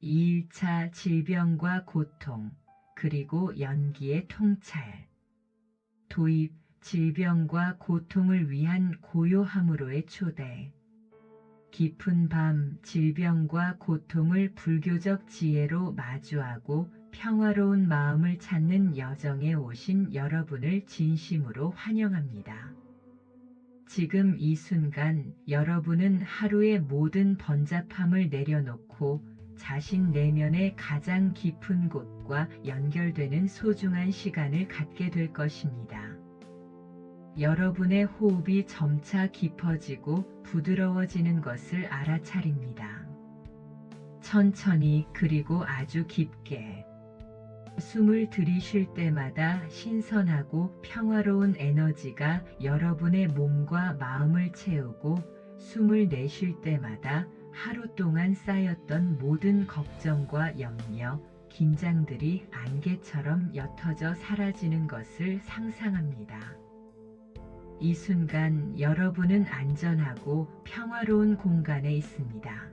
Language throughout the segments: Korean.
2일차 질병과 고통, 그리고 연기의 통찰. 도입, 질병과 고통을 위한 고요함으로의 초대. 깊은 밤, 질병과 고통을 불교적 지혜로 마주하고 평화로운 마음을 찾는 여정에 오신 여러분을 진심으로 환영합니다. 지금 이 순간 여러분은 하루의 모든 번잡함을 내려놓고 자신 내면의 가장 깊은 곳과 연결되는 소중한 시간을 갖게 될 것입니다. 여러분의 호흡이 점차 깊어지고 부드러워지는 것을 알아차립니다. 천천히 그리고 아주 깊게. 숨을 들이쉴 때마다 신선하고 평화로운 에너지가 여러분의 몸과 마음을 채우고, 숨을 내쉴 때마다 하루 동안 쌓였던 모든 걱정과 염려, 긴장들이 안개처럼 옅어져 사라지는 것을 상상합니다. 이 순간 여러분은 안전하고 평화로운 공간에 있습니다.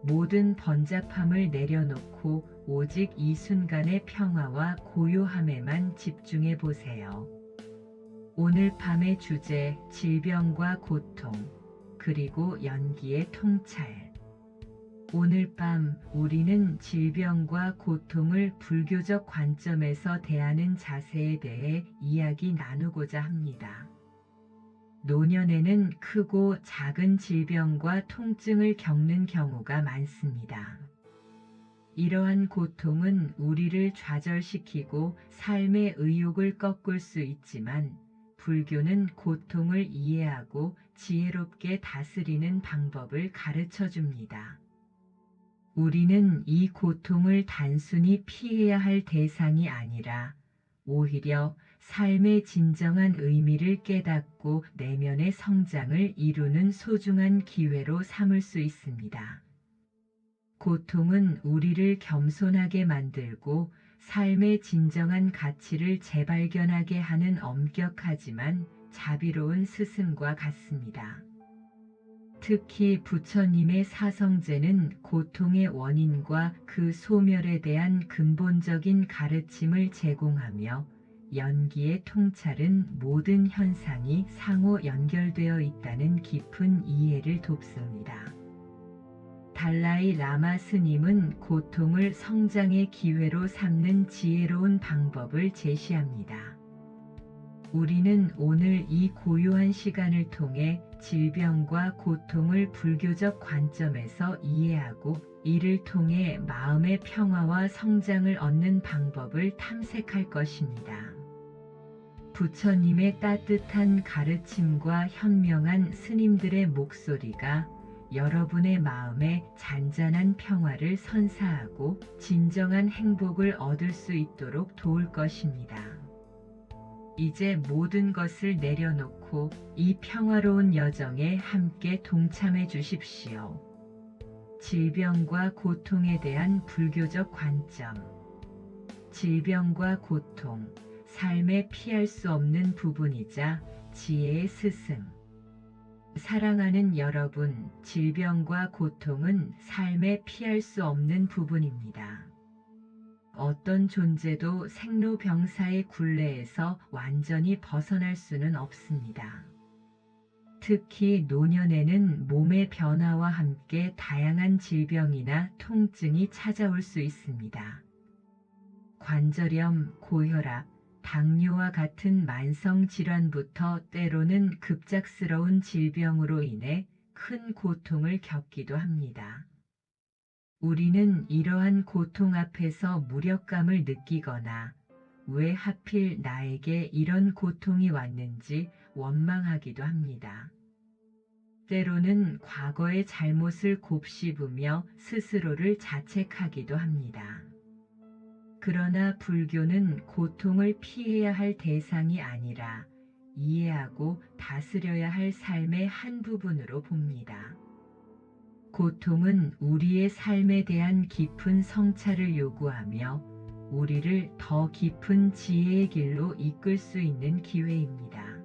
모든 번잡함을 내려놓고 오직 이 순간의 평화와 고요함에만 집중해 보세요. 오늘 밤의 주제, 질병과 고통, 그리고 연기의 통찰. 오늘 밤 우리는 질병과 고통을 불교적 관점에서 대하는 자세에 대해 이야기 나누고자 합니다. 노년에는 크고 작은 질병과 통증을 겪는 경우가 많습니다. 이러한 고통은 우리를 좌절시키고 삶의 의욕을 꺾을 수 있지만, 불교는 고통을 이해하고 지혜롭게 다스리는 방법을 가르쳐 줍니다. 우리는 이 고통을 단순히 피해야 할 대상이 아니라 오히려 삶의 진정한 의미를 깨닫고 내면의 성장을 이루는 소중한 기회로 삼을 수 있습니다. 고통은 우리를 겸손하게 만들고 삶의 진정한 가치를 재발견하게 하는 엄격하지만 자비로운 스승과 같습니다. 특히 부처님의 사성제는 고통의 원인과 그 소멸에 대한 근본적인 가르침을 제공하며, 연기의 통찰은 모든 현상이 상호 연결되어 있다는 깊은 이해를 돕습니다. 달라이 라마 스님은 고통을 성장의 기회로 삼는 지혜로운 방법을 제시합니다. 우리는 오늘 이 고요한 시간을 통해 질병과 고통을 불교적 관점에서 이해하고, 이를 통해 마음의 평화와 성장을 얻는 방법을 탐색할 것입니다. 부처님의 따뜻한 가르침과 현명한 스님들의 목소리가 여러분의 마음에 잔잔한 평화를 선사하고 진정한 행복을 얻을 수 있도록 도울 것입니다. 이제 모든 것을 내려놓고 이 평화로운 여정에 함께 동참해 주십시오. 질병과 고통에 대한 불교적 관점. 질병과 고통, 삶에 피할 수 없는 부분이자 지혜의 스승. 사랑하는 여러분, 질병과 고통은 삶에 피할 수 없는 부분입니다. 어떤 존재도 생로병사의 굴레에서 완전히 벗어날 수는 없습니다. 특히 노년에는 몸의 변화와 함께 다양한 질병이나 통증이 찾아올 수 있습니다. 관절염, 고혈압, 당뇨와 같은 만성 질환부터 때로는 급작스러운 질병으로 인해 큰 고통을 겪기도 합니다. 우리는 이러한 고통 앞에서 무력감을 느끼거나 왜 하필 나에게 이런 고통이 왔는지 원망하기도 합니다. 때로는 과거의 잘못을 곱씹으며 스스로를 자책하기도 합니다. 그러나 불교는 고통을 피해야 할 대상이 아니라 이해하고 다스려야 할 삶의 한 부분으로 봅니다. 고통은 우리의 삶에 대한 깊은 성찰을 요구하며 우리를 더 깊은 지혜의 길로 이끌 수 있는 기회입니다.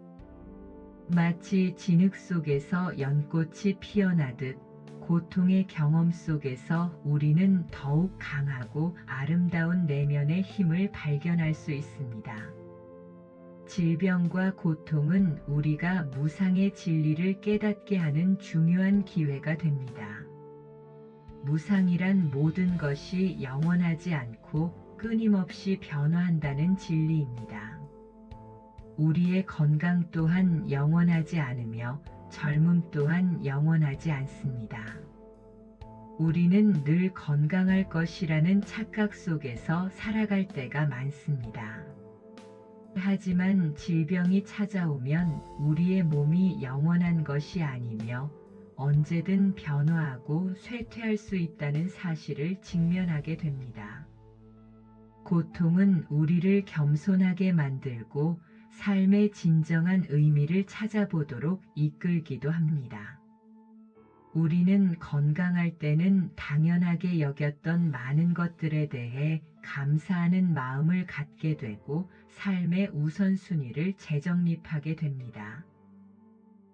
마치 진흙 속에서 연꽃이 피어나듯 고통의 경험 속에서 우리는 더욱 강하고 아름다운 내면의 힘을 발견할 수 있습니다. 질병과 고통은 우리가 무상의 진리를 깨닫게 하는 중요한 기회가 됩니다. 무상이란 모든 것이 영원하지 않고 끊임없이 변화한다는 진리입니다. 우리의 건강 또한 영원하지 않으며 젊음 또한 영원하지 않습니다. 우리는 늘 건강할 것이라는 착각 속에서 살아갈 때가 많습니다. 하지만 질병이 찾아오면 우리의 몸이 영원한 것이 아니며 언제든 변화하고 쇠퇴할 수 있다는 사실을 직면하게 됩니다. 고통은 우리를 겸손하게 만들고 삶의 진정한 의미를 찾아보도록 이끌기도 합니다. 우리는 건강할 때는 당연하게 여겼던 많은 것들에 대해 감사하는 마음을 갖게 되고 삶의 우선순위를 재정립하게 됩니다.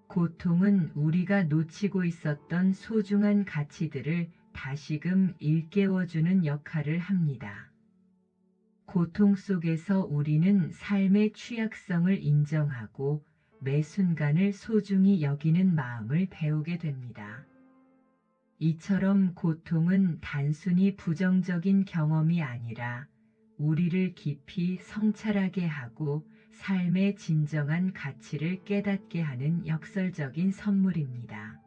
고통은 우리가 놓치고 있었던 소중한 가치들을 다시금 일깨워주는 역할을 합니다. 고통 속에서 우리는 삶의 취약성을 인정하고 매 순간을 소중히 여기는 마음을 배우게 됩니다. 이처럼 고통은 단순히 부정적인 경험이 아니라 우리를 깊이 성찰하게 하고 삶의 진정한 가치를 깨닫게 하는 역설적인 선물입니다.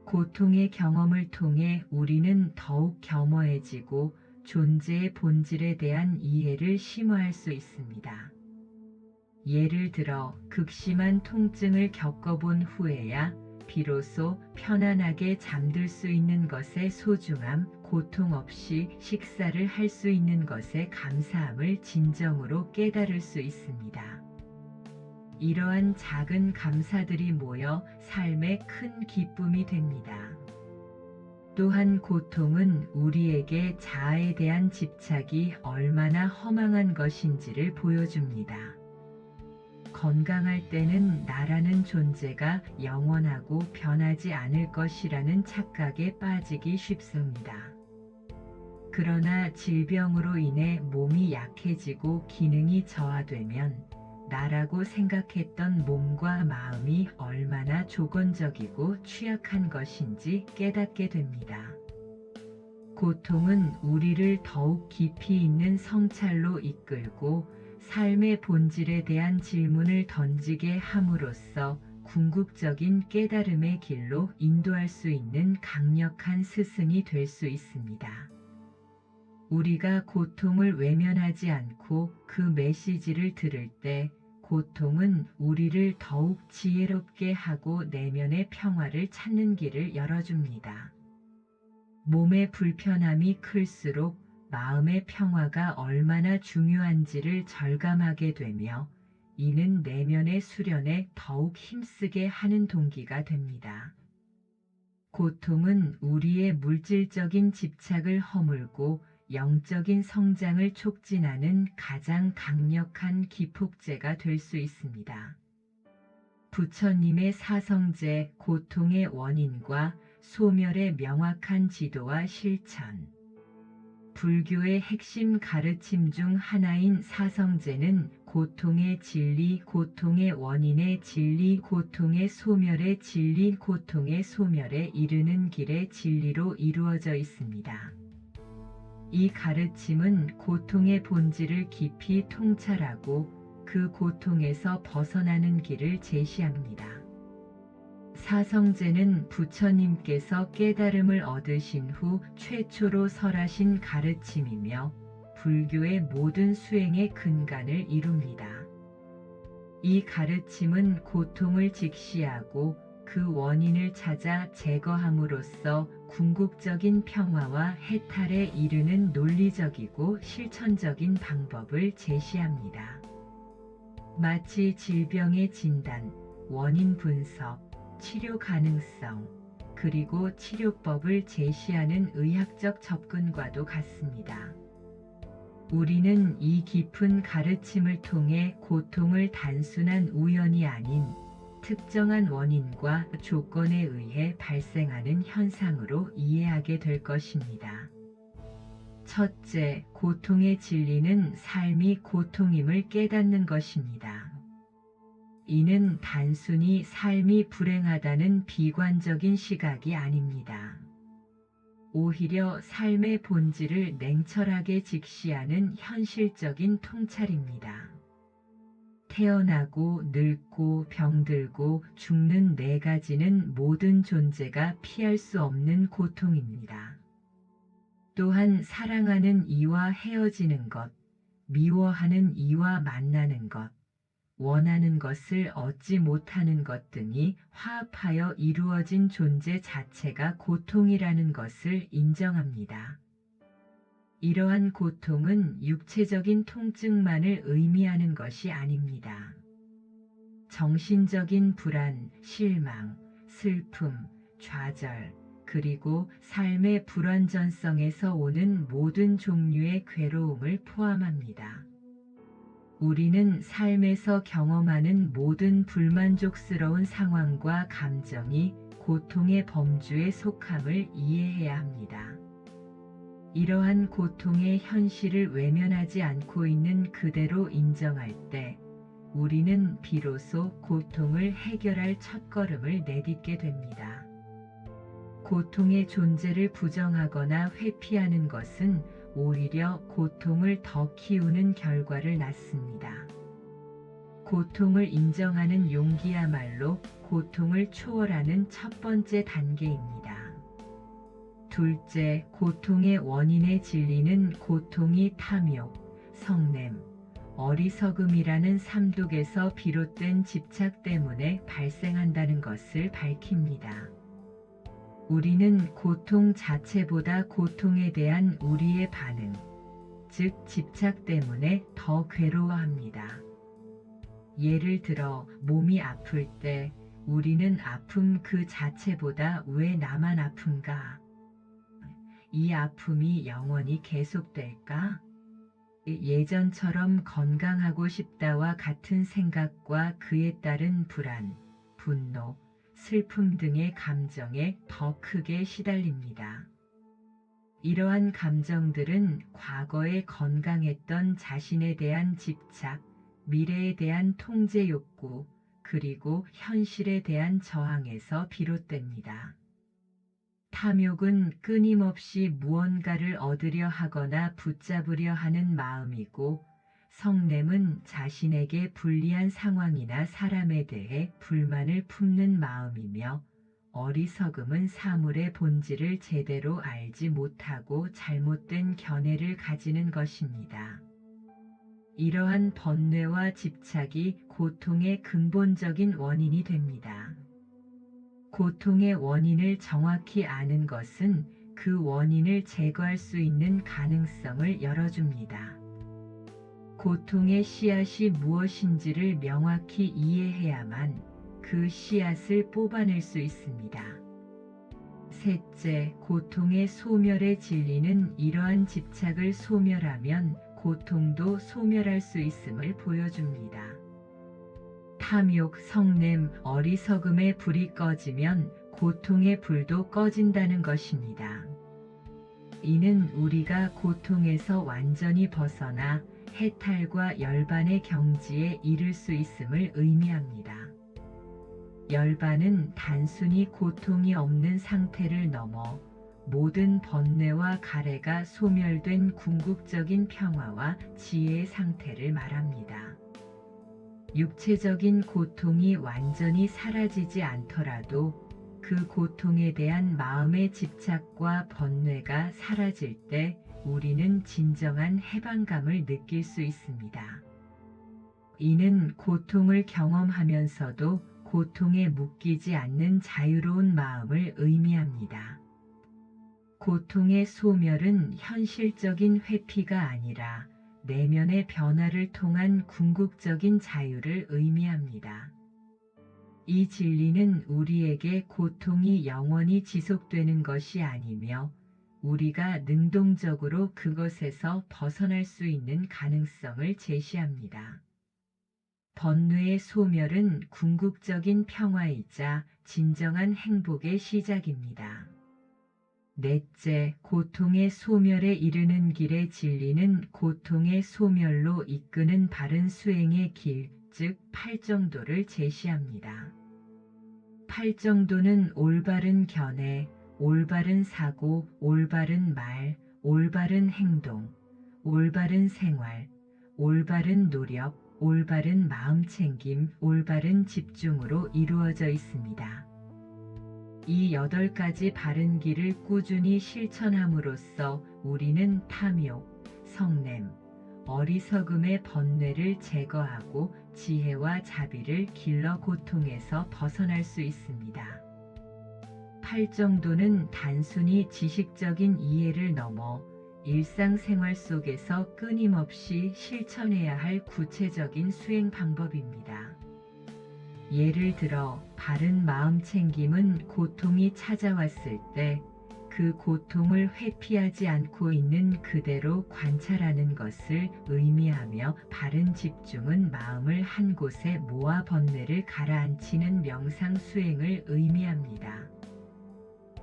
고통의 경험을 통해 우리는 더욱 겸허해지고 존재의 본질에 대한 이해를 심화할 수 있습니다. 예를 들어 극심한 통증을 겪어본 후에야 비로소 편안하게 잠들 수 있는 것의 소중함, 고통 없이 식사를 할 수 있는 것의 감사함을 진정으로 깨달을 수 있습니다. 이러한 작은 감사들이 모여 삶의 큰 기쁨이 됩니다. 또한 고통은 우리에게 자아에 대한 집착이 얼마나 허망한 것인지를 보여줍니다. 건강할 때는 나라는 존재가 영원하고 변하지 않을 것이라는 착각에 빠지기 쉽습니다. 그러나 질병으로 인해 몸이 약해지고 기능이 저하되면 나라고 생각했던 몸과 마음이 얼마나 조건적이고 취약한 것인지 깨닫게 됩니다. 고통은 우리를 더욱 깊이 있는 성찰로 이끌고 삶의 본질에 대한 질문을 던지게 함으로써 궁극적인 깨달음의 길로 인도할 수 있는 강력한 스승이 될 수 있습니다. 우리가 고통을 외면하지 않고 그 메시지를 들을 때 고통은 우리를 더욱 지혜롭게 하고 내면의 평화를 찾는 길을 열어줍니다. 몸의 불편함이 클수록 마음의 평화가 얼마나 중요한지를 절감하게 되며 이는 내면의 수련에 더욱 힘쓰게 하는 동기가 됩니다. 고통은 우리의 물질적인 집착을 허물고 영적인 성장을 촉진하는 가장 강력한 기폭제가 될 수 있습니다. 부처님의 사성제, 고통의 원인과 소멸의 명확한 지도와 실천. 불교의 핵심 가르침 중 하나인 사성제는 고통의 진리, 고통의 원인의 진리, 고통의 소멸의 진리, 고통의 소멸에 이르는 길의 진리로 이루어져 있습니다. 이 가르침은 고통의 본질을 깊이 통찰하고 그 고통에서 벗어나는 길을 제시합니다. 사성제는 부처님께서 깨달음을 얻으신 후 최초로 설하신 가르침이며 불교의 모든 수행의 근간을 이룹니다. 이 가르침은 고통을 직시하고 그 원인을 찾아 제거함으로써 궁극적인 평화와 해탈에 이르는 논리적이고 실천적인 방법을 제시합니다. 마치 질병의 진단, 원인 분석, 치료 가능성, 그리고 치료법을 제시하는 의학적 접근과도 같습니다. 우리는 이 깊은 가르침을 통해 고통을 단순한 우연이 아닌 특정한 원인과 조건에 의해 발생하는 현상으로 이해하게 될 것입니다. 첫째, 고통의 진리는 삶이 고통임을 깨닫는 것입니다. 이는 단순히 삶이 불행하다는 비관적인 시각이 아닙니다. 오히려 삶의 본질을 냉철하게 직시하는 현실적인 통찰입니다. 태어나고 늙고 병들고 죽는 네 가지는 모든 존재가 피할 수 없는 고통입니다. 또한 사랑하는 이와 헤어지는 것, 미워하는 이와 만나는 것, 원하는 것을 얻지 못하는 것 등이 화합하여 이루어진 존재 자체가 고통이라는 것을 인정합니다. 이러한 고통은 육체적인 통증만을 의미하는 것이 아닙니다. 정신적인 불안, 실망, 슬픔, 좌절, 그리고 삶의 불완전성에서 오는 모든 종류의 괴로움을 포함합니다. 우리는 삶에서 경험하는 모든 불만족스러운 상황과 감정이 고통의 범주에 속함을 이해해야 합니다. 이러한 고통의 현실을 외면하지 않고 있는 그대로 인정할 때 우리는 비로소 고통을 해결할 첫걸음을 내딛게 됩니다. 고통의 존재를 부정하거나 회피하는 것은 오히려 고통을 더 키우는 결과를 낳습니다. 고통을 인정하는 용기야말로 고통을 초월하는 첫 번째 단계입니다. 둘째, 고통의 원인의 진리는 고통이 탐욕, 성냄, 어리석음이라는 삼독에서 비롯된 집착 때문에 발생한다는 것을 밝힙니다. 우리는 고통 자체보다 고통에 대한 우리의 반응, 즉 집착 때문에 더 괴로워합니다. 예를 들어 몸이 아플 때 우리는 아픔 그 자체보다 왜 나만 아픈가? 이 아픔이 영원히 계속될까? 예전처럼 건강하고 싶다와 같은 생각과 그에 따른 불안, 분노, 슬픔 등의 감정에 더 크게 시달립니다. 이러한 감정들은 과거에 건강했던 자신에 대한 집착, 미래에 대한 통제 욕구, 그리고 현실에 대한 저항에서 비롯됩니다. 탐욕은 끊임없이 무언가를 얻으려 하거나 붙잡으려 하는 마음이고, 성냄은 자신에게 불리한 상황이나 사람에 대해 불만을 품는 마음이며, 어리석음은 사물의 본질을 제대로 알지 못하고 잘못된 견해를 가지는 것입니다. 이러한 번뇌와 집착이 고통의 근본적인 원인이 됩니다. 고통의 원인을 정확히 아는 것은 그 원인을 제거할 수 있는 가능성을 열어줍니다. 고통의 씨앗이 무엇인지를 명확히 이해해야만 그 씨앗을 뽑아낼 수 있습니다. 셋째, 고통의 소멸의 진리는 이러한 집착을 소멸하면 고통도 소멸할 수 있음을 보여줍니다. 탐욕, 성냄, 어리석음의 불이 꺼지면 고통의 불도 꺼진다는 것입니다. 이는 우리가 고통에서 완전히 벗어나 해탈과 열반의 경지에 이를 수 있음을 의미합니다. 열반은 단순히 고통이 없는 상태를 넘어 모든 번뇌와 가래가 소멸된 궁극적인 평화와 지혜의 상태를 말합니다. 육체적인 고통이 완전히 사라지지 않더라도 그 고통에 대한 마음의 집착과 번뇌가 사라질 때 우리는 진정한 해방감을 느낄 수 있습니다. 이는 고통을 경험하면서도 고통에 묶이지 않는 자유로운 마음을 의미합니다. 고통의 소멸은 현실적인 회피가 아니라 내면의 변화를 통한 궁극적인 자유를 의미합니다. 이 진리는 우리에게 고통이 영원히 지속되는 것이 아니며 우리가 능동적으로 그것에서 벗어날 수 있는 가능성을 제시합니다. 번뇌의 소멸은 궁극적인 평화이자 진정한 행복의 시작입니다. 넷째, 고통의 소멸에 이르는 길의 진리는 고통의 소멸로 이끄는 바른 수행의 길, 즉 팔정도를 제시합니다. 팔정도는 올바른 견해, 올바른 사고, 올바른 말, 올바른 행동, 올바른 생활, 올바른 노력, 올바른 마음챙김, 올바른 집중으로 이루어져 있습니다. 이 8가지 바른 길을 꾸준히 실천함으로써 우리는 탐욕, 성냄, 어리석음의 번뇌를 제거하고 지혜와 자비를 길러 고통에서 벗어날 수 있습니다. 팔정도는 단순히 지식적인 이해를 넘어 일상생활 속에서 끊임없이 실천해야 할 구체적인 수행 방법입니다. 예를 들어 바른 마음 챙김은 고통이 찾아왔을 때 그 고통을 회피하지 않고 있는 그대로 관찰하는 것을 의미하며, 바른 집중은 마음을 한 곳에 모아 번뇌를 가라앉히는 명상 수행을 의미합니다.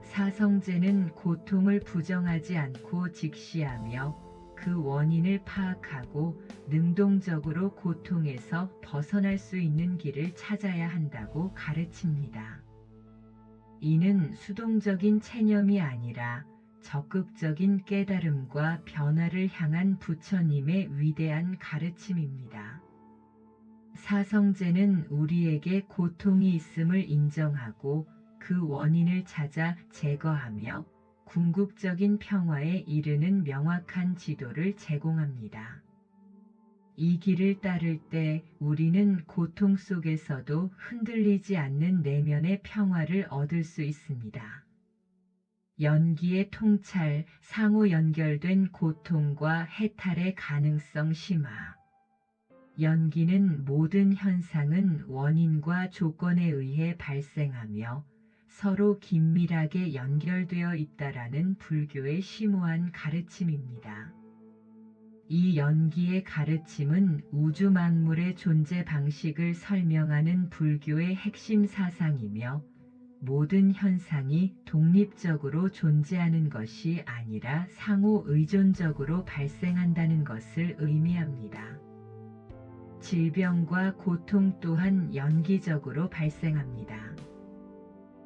사성제는 고통을 부정하지 않고 직시하며 그 원인을 파악하고 능동적으로 고통에서 벗어날 수 있는 길을 찾아야 한다고 가르칩니다. 이는 수동적인 체념이 아니라 적극적인 깨달음과 변화를 향한 부처님의 위대한 가르침입니다. 사성제는 우리에게 고통이 있음을 인정하고 그 원인을 찾아 제거하며 궁극적인 평화에 이르는 명확한 지도를 제공합니다. 이 길을 따를 때 우리는 고통 속에서도 흔들리지 않는 내면의 평화를 얻을 수 있습니다. 연기의 통찰, 상호 연결된 고통과 해탈의 가능성 심화. 연기는 모든 현상은 원인과 조건에 의해 발생하며 서로 긴밀하게 연결되어 있다라는 불교의 심오한 가르침입니다. 이 연기의 가르침은 우주 만물의 존재 방식을 설명하는 불교의 핵심 사상이며, 모든 현상이 독립적으로 존재하는 것이 아니라 상호 의존적으로 발생한다는 것을 의미합니다. 질병과 고통 또한 연기적으로 발생합니다.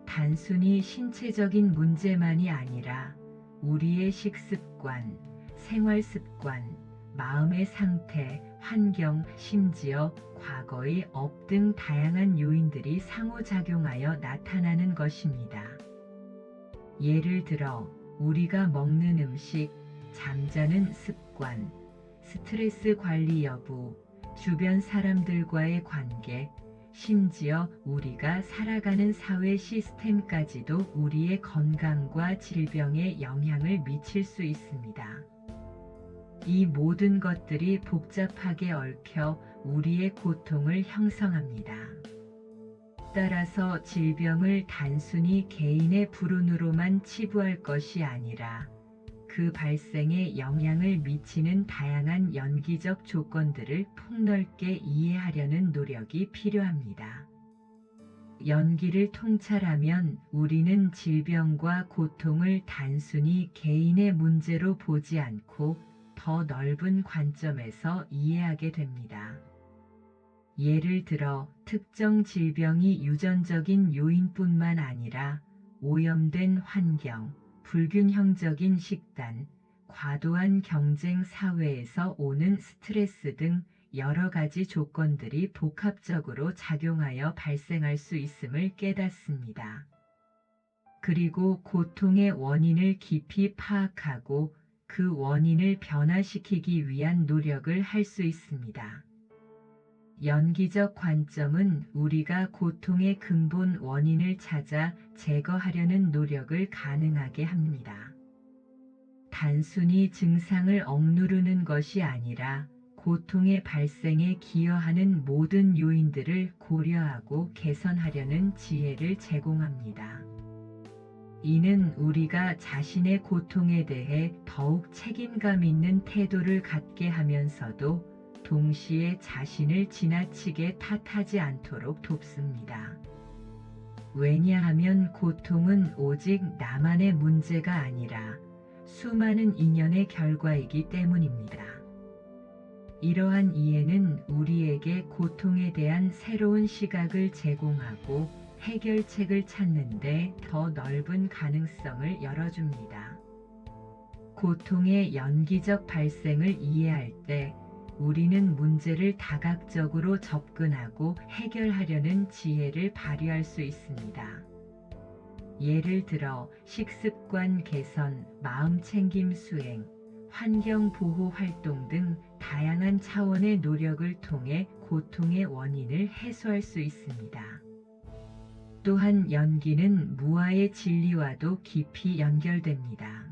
단순히 신체적인 문제만이 아니라 우리의 식습관, 생활습관, 마음의 상태, 환경, 심지어 과거의 업 등 다양한 요인들이 상호작용하여 나타나는 것입니다. 예를 들어 우리가 먹는 음식, 잠자는 습관, 스트레스 관리 여부, 주변 사람들과의 관계, 심지어 우리가 살아가는 사회 시스템까지도 우리의 건강과 질병에 영향을 미칠 수 있습니다. 이 모든 것들이 복잡하게 얽혀 우리의 고통을 형성합니다. 따라서 질병을 단순히 개인의 불운으로만 치부할 것이 아니라 그 발생에 영향을 미치는 다양한 연기적 조건들을 폭넓게 이해하려는 노력이 필요합니다. 연기를 통찰하면 우리는 질병과 고통을 단순히 개인의 문제로 보지 않고 더 넓은 관점에서 이해하게 됩니다. 예를 들어 특정 질병이 유전적인 요인뿐만 아니라 오염된 환경, 불균형적인 식단, 과도한 경쟁 사회에서 오는 스트레스 등 여러 가지 조건들이 복합적으로 작용하여 발생할 수 있음을 깨닫습니다. 그리고 고통의 원인을 깊이 파악하고 그 원인을 변화시키기 위한 노력을 할 수 있습니다. 연기적 관점은 우리가 고통의 근본 원인을 찾아 제거하려는 노력을 가능하게 합니다. 단순히 증상을 억누르는 것이 아니라 고통의 발생에 기여하는 모든 요인들을 고려하고 개선하려는 지혜를 제공합니다. 이는 우리가 자신의 고통에 대해 더욱 책임감 있는 태도를 갖게 하면서도 동시에 자신을 지나치게 탓하지 않도록 돕습니다. 왜냐하면 고통은 오직 나만의 문제가 아니라 수많은 인연의 결과이기 때문입니다. 이러한 이해는 우리에게 고통에 대한 새로운 시각을 제공하고 해결책을 찾는 데 더 넓은 가능성을 열어줍니다. 고통의 연기적 발생을 이해할 때 우리는 문제를 다각적으로 접근하고 해결하려는 지혜를 발휘할 수 있습니다. 예를 들어 식습관 개선, 마음챙김 수행, 환경보호 활동 등 다양한 차원의 노력을 통해 고통의 원인을 해소할 수 있습니다. 또한 연기는 무아의 진리와도 깊이 연결됩니다.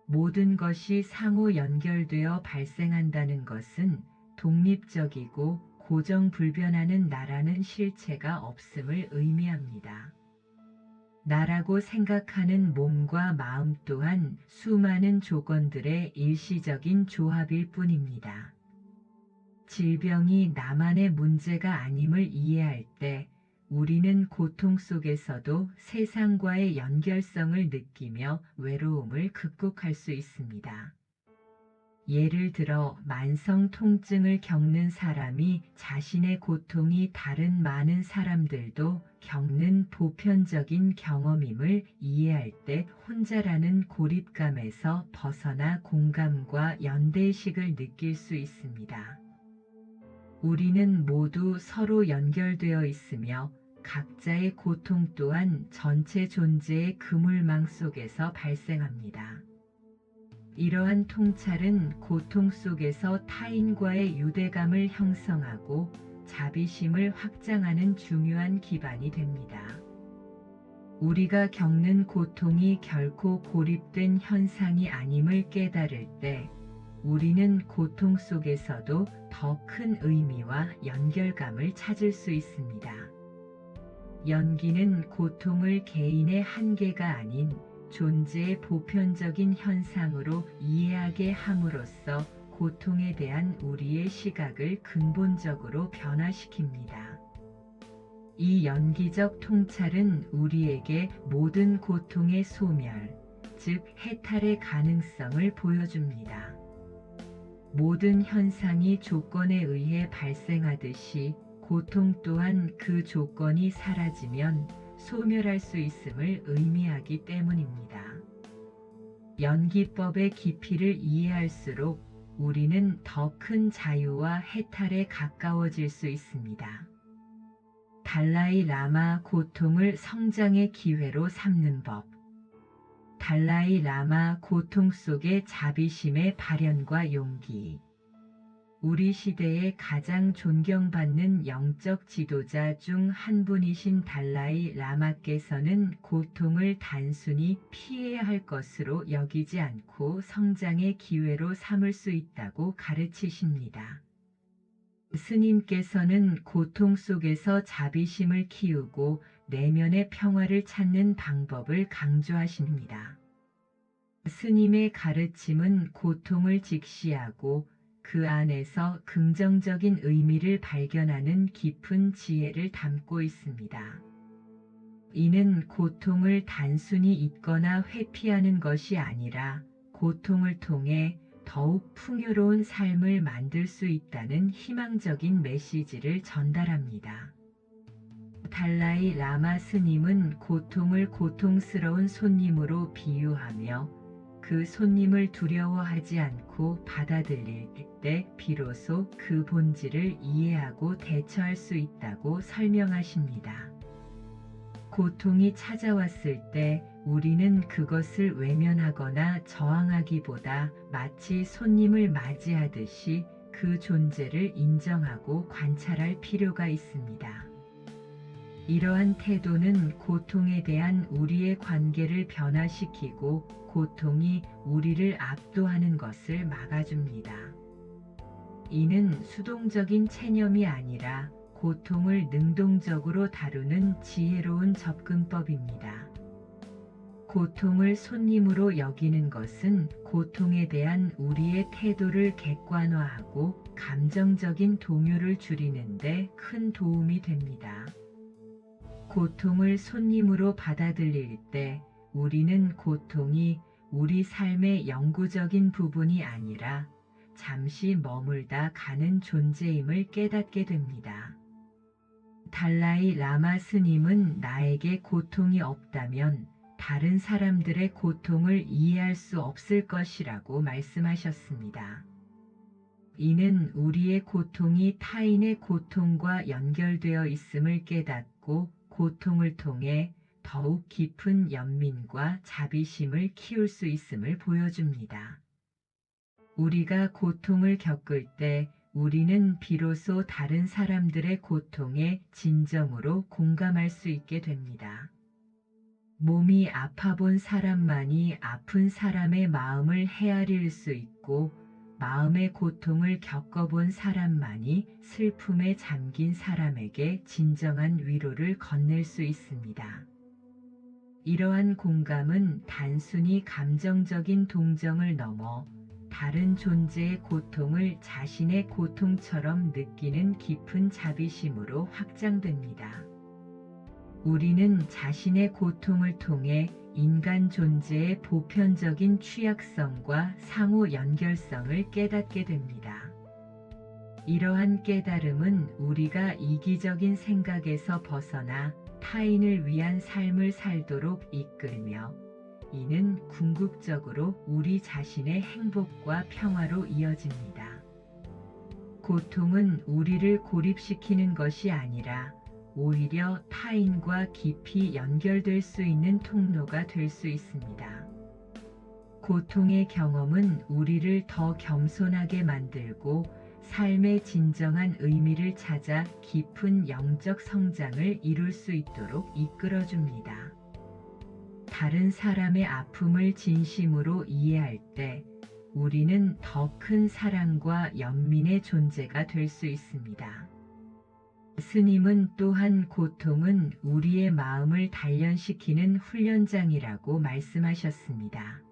모든 것이 상호 연결되어 발생한다는 것은 독립적이고 고정불변하는 나라는 실체가 없음을 의미합니다. 나라고 생각하는 몸과 마음 또한 수많은 조건들의 일시적인 조합일 뿐입니다. 질병이 나만의 문제가 아님을 이해할 때 우리는 고통 속에서도 세상과의 연결성을 느끼며 외로움을 극복할 수 있습니다. 예를 들어 만성 통증을 겪는 사람이 자신의 고통이 다른 많은 사람들도 겪는 보편적인 경험임을 이해할 때 혼자라는 고립감에서 벗어나 공감과 연대의식을 느낄 수 있습니다. 우리는 모두 서로 연결되어 있으며 각자의 고통 또한 전체 존재의 그물망 속에서 발생합니다. 이러한 통찰은 고통 속에서 타인과의 유대감을 형성하고 자비심을 확장하는 중요한 기반이 됩니다. 우리가 겪는 고통이 결코 고립된 현상이 아님을 깨달을 때 우리는 고통 속에서도 더 큰 의미와 연결감을 찾을 수 있습니다. 연기는 고통을 개인의 한계가 아닌 존재의 보편적인 현상으로 이해하게 함으로써 고통에 대한 우리의 시각을 근본적으로 변화시킵니다. 이 연기적 통찰은 우리에게 모든 고통의 소멸, 즉 해탈의 가능성을 보여줍니다. 모든 현상이 조건에 의해 발생하듯이 고통 또한 그 조건이 사라지면 소멸할 수 있음을 의미하기 때문입니다. 연기법의 깊이를 이해할수록 우리는 더 큰 자유와 해탈에 가까워질 수 있습니다. 달라이 라마 고통을 성장의 기회로 삼는 법. 달라이 라마 고통 속의 자비심의 발현과 용기. 우리 시대의 가장 존경받는 영적 지도자 중 한 분이신 달라이 라마께서는 고통을 단순히 피해야 할 것으로 여기지 않고 성장의 기회로 삼을 수 있다고 가르치십니다. 스님께서는 고통 속에서 자비심을 키우고 내면의 평화를 찾는 방법을 강조하십니다. 스님의 가르침은 고통을 직시하고 그 안에서 긍정적인 의미를 발견하는 깊은 지혜를 담고 있습니다. 이는 고통을 단순히 잊거나 회피하는 것이 아니라 고통을 통해 더욱 풍요로운 삶을 만들 수 있다는 희망적인 메시지를 전달합니다. 달라이 라마 스님은 고통을 고통스러운 손님으로 비유하며 그 손님을 두려워하지 않고 받아들일 때 비로소 그 본질을 이해하고 대처할 수 있다고 설명하십니다. 고통이 찾아왔을 때 우리는 그것을 외면하거나 저항하기보다 마치 손님을 맞이하듯이 그 존재를 인정하고 관찰할 필요가 있습니다. 이러한 태도는 고통에 대한 우리의 관계를 변화시키고 고통이 우리를 압도하는 것을 막아줍니다. 이는 수동적인 체념이 아니라 고통을 능동적으로 다루는 지혜로운 접근법입니다. 고통을 손님으로 여기는 것은 고통에 대한 우리의 태도를 객관화하고 감정적인 동요를 줄이는 데 큰 도움이 됩니다. 고통을 손님으로 받아들일 때 우리는 고통이 우리 삶의 영구적인 부분이 아니라 잠시 머물다 가는 존재임을 깨닫게 됩니다. 달라이 라마 스님은 나에게 고통이 없다면 다른 사람들의 고통을 이해할 수 없을 것이라고 말씀하셨습니다. 이는 우리의 고통이 타인의 고통과 연결되어 있음을 깨닫고 고통을 통해 더욱 깊은 연민과 자비심을 키울 수 있음을 보여줍니다. 우리가 고통을 겪을 때 우리는 비로소 다른 사람들의 고통에 진정으로 공감할 수 있게 됩니다. 몸이 아파본 사람만이 아픈 사람의 마음을 헤아릴 수 있고 마음의 고통을 겪어본 사람만이 슬픔에 잠긴 사람에게 진정한 위로를 건넬 수 있습니다. 이러한 공감은 단순히 감정적인 동정을 넘어 다른 존재의 고통을 자신의 고통처럼 느끼는 깊은 자비심으로 확장됩니다. 우리는 자신의 고통을 통해 인간 존재의 보편적인 취약성과 상호 연결성을 깨닫게 됩니다. 이러한 깨달음은 우리가 이기적인 생각에서 벗어나 타인을 위한 삶을 살도록 이끌며 이는 궁극적으로 우리 자신의 행복과 평화로 이어집니다. 고통은 우리를 고립시키는 것이 아니라 오히려 타인과 깊이 연결될 수 있는 통로가 될 수 있습니다. 고통의 경험은 우리를 더 겸손하게 만들고 삶의 진정한 의미를 찾아 깊은 영적 성장을 이룰 수 있도록 이끌어줍니다. 다른 사람의 아픔을 진심으로 이해할 때 우리는 더 큰 사랑과 연민의 존재가 될 수 있습니다. 스님은 또한 고통은 우리의 마음을 단련시키는 훈련장이라고 말씀하셨습니다.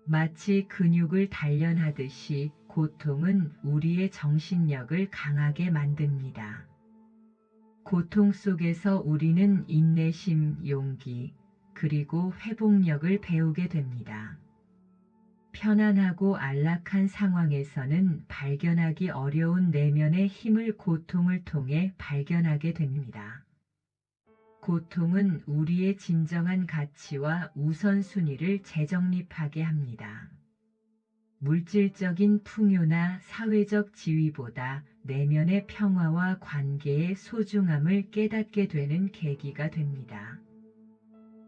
마치 근육을 단련하듯이 고통은 우리의 정신력을 강하게 만듭니다. 고통 속에서 우리는 인내심, 용기, 그리고 회복력을 배우게 됩니다. 편안하고 안락한 상황에서는 발견하기 어려운 내면의 힘을 고통을 통해 발견하게 됩니다. 고통은 우리의 진정한 가치와 우선순위를 재정립하게 합니다. 물질적인 풍요나 사회적 지위보다 내면의 평화와 관계의 소중함을 깨닫게 되는 계기가 됩니다.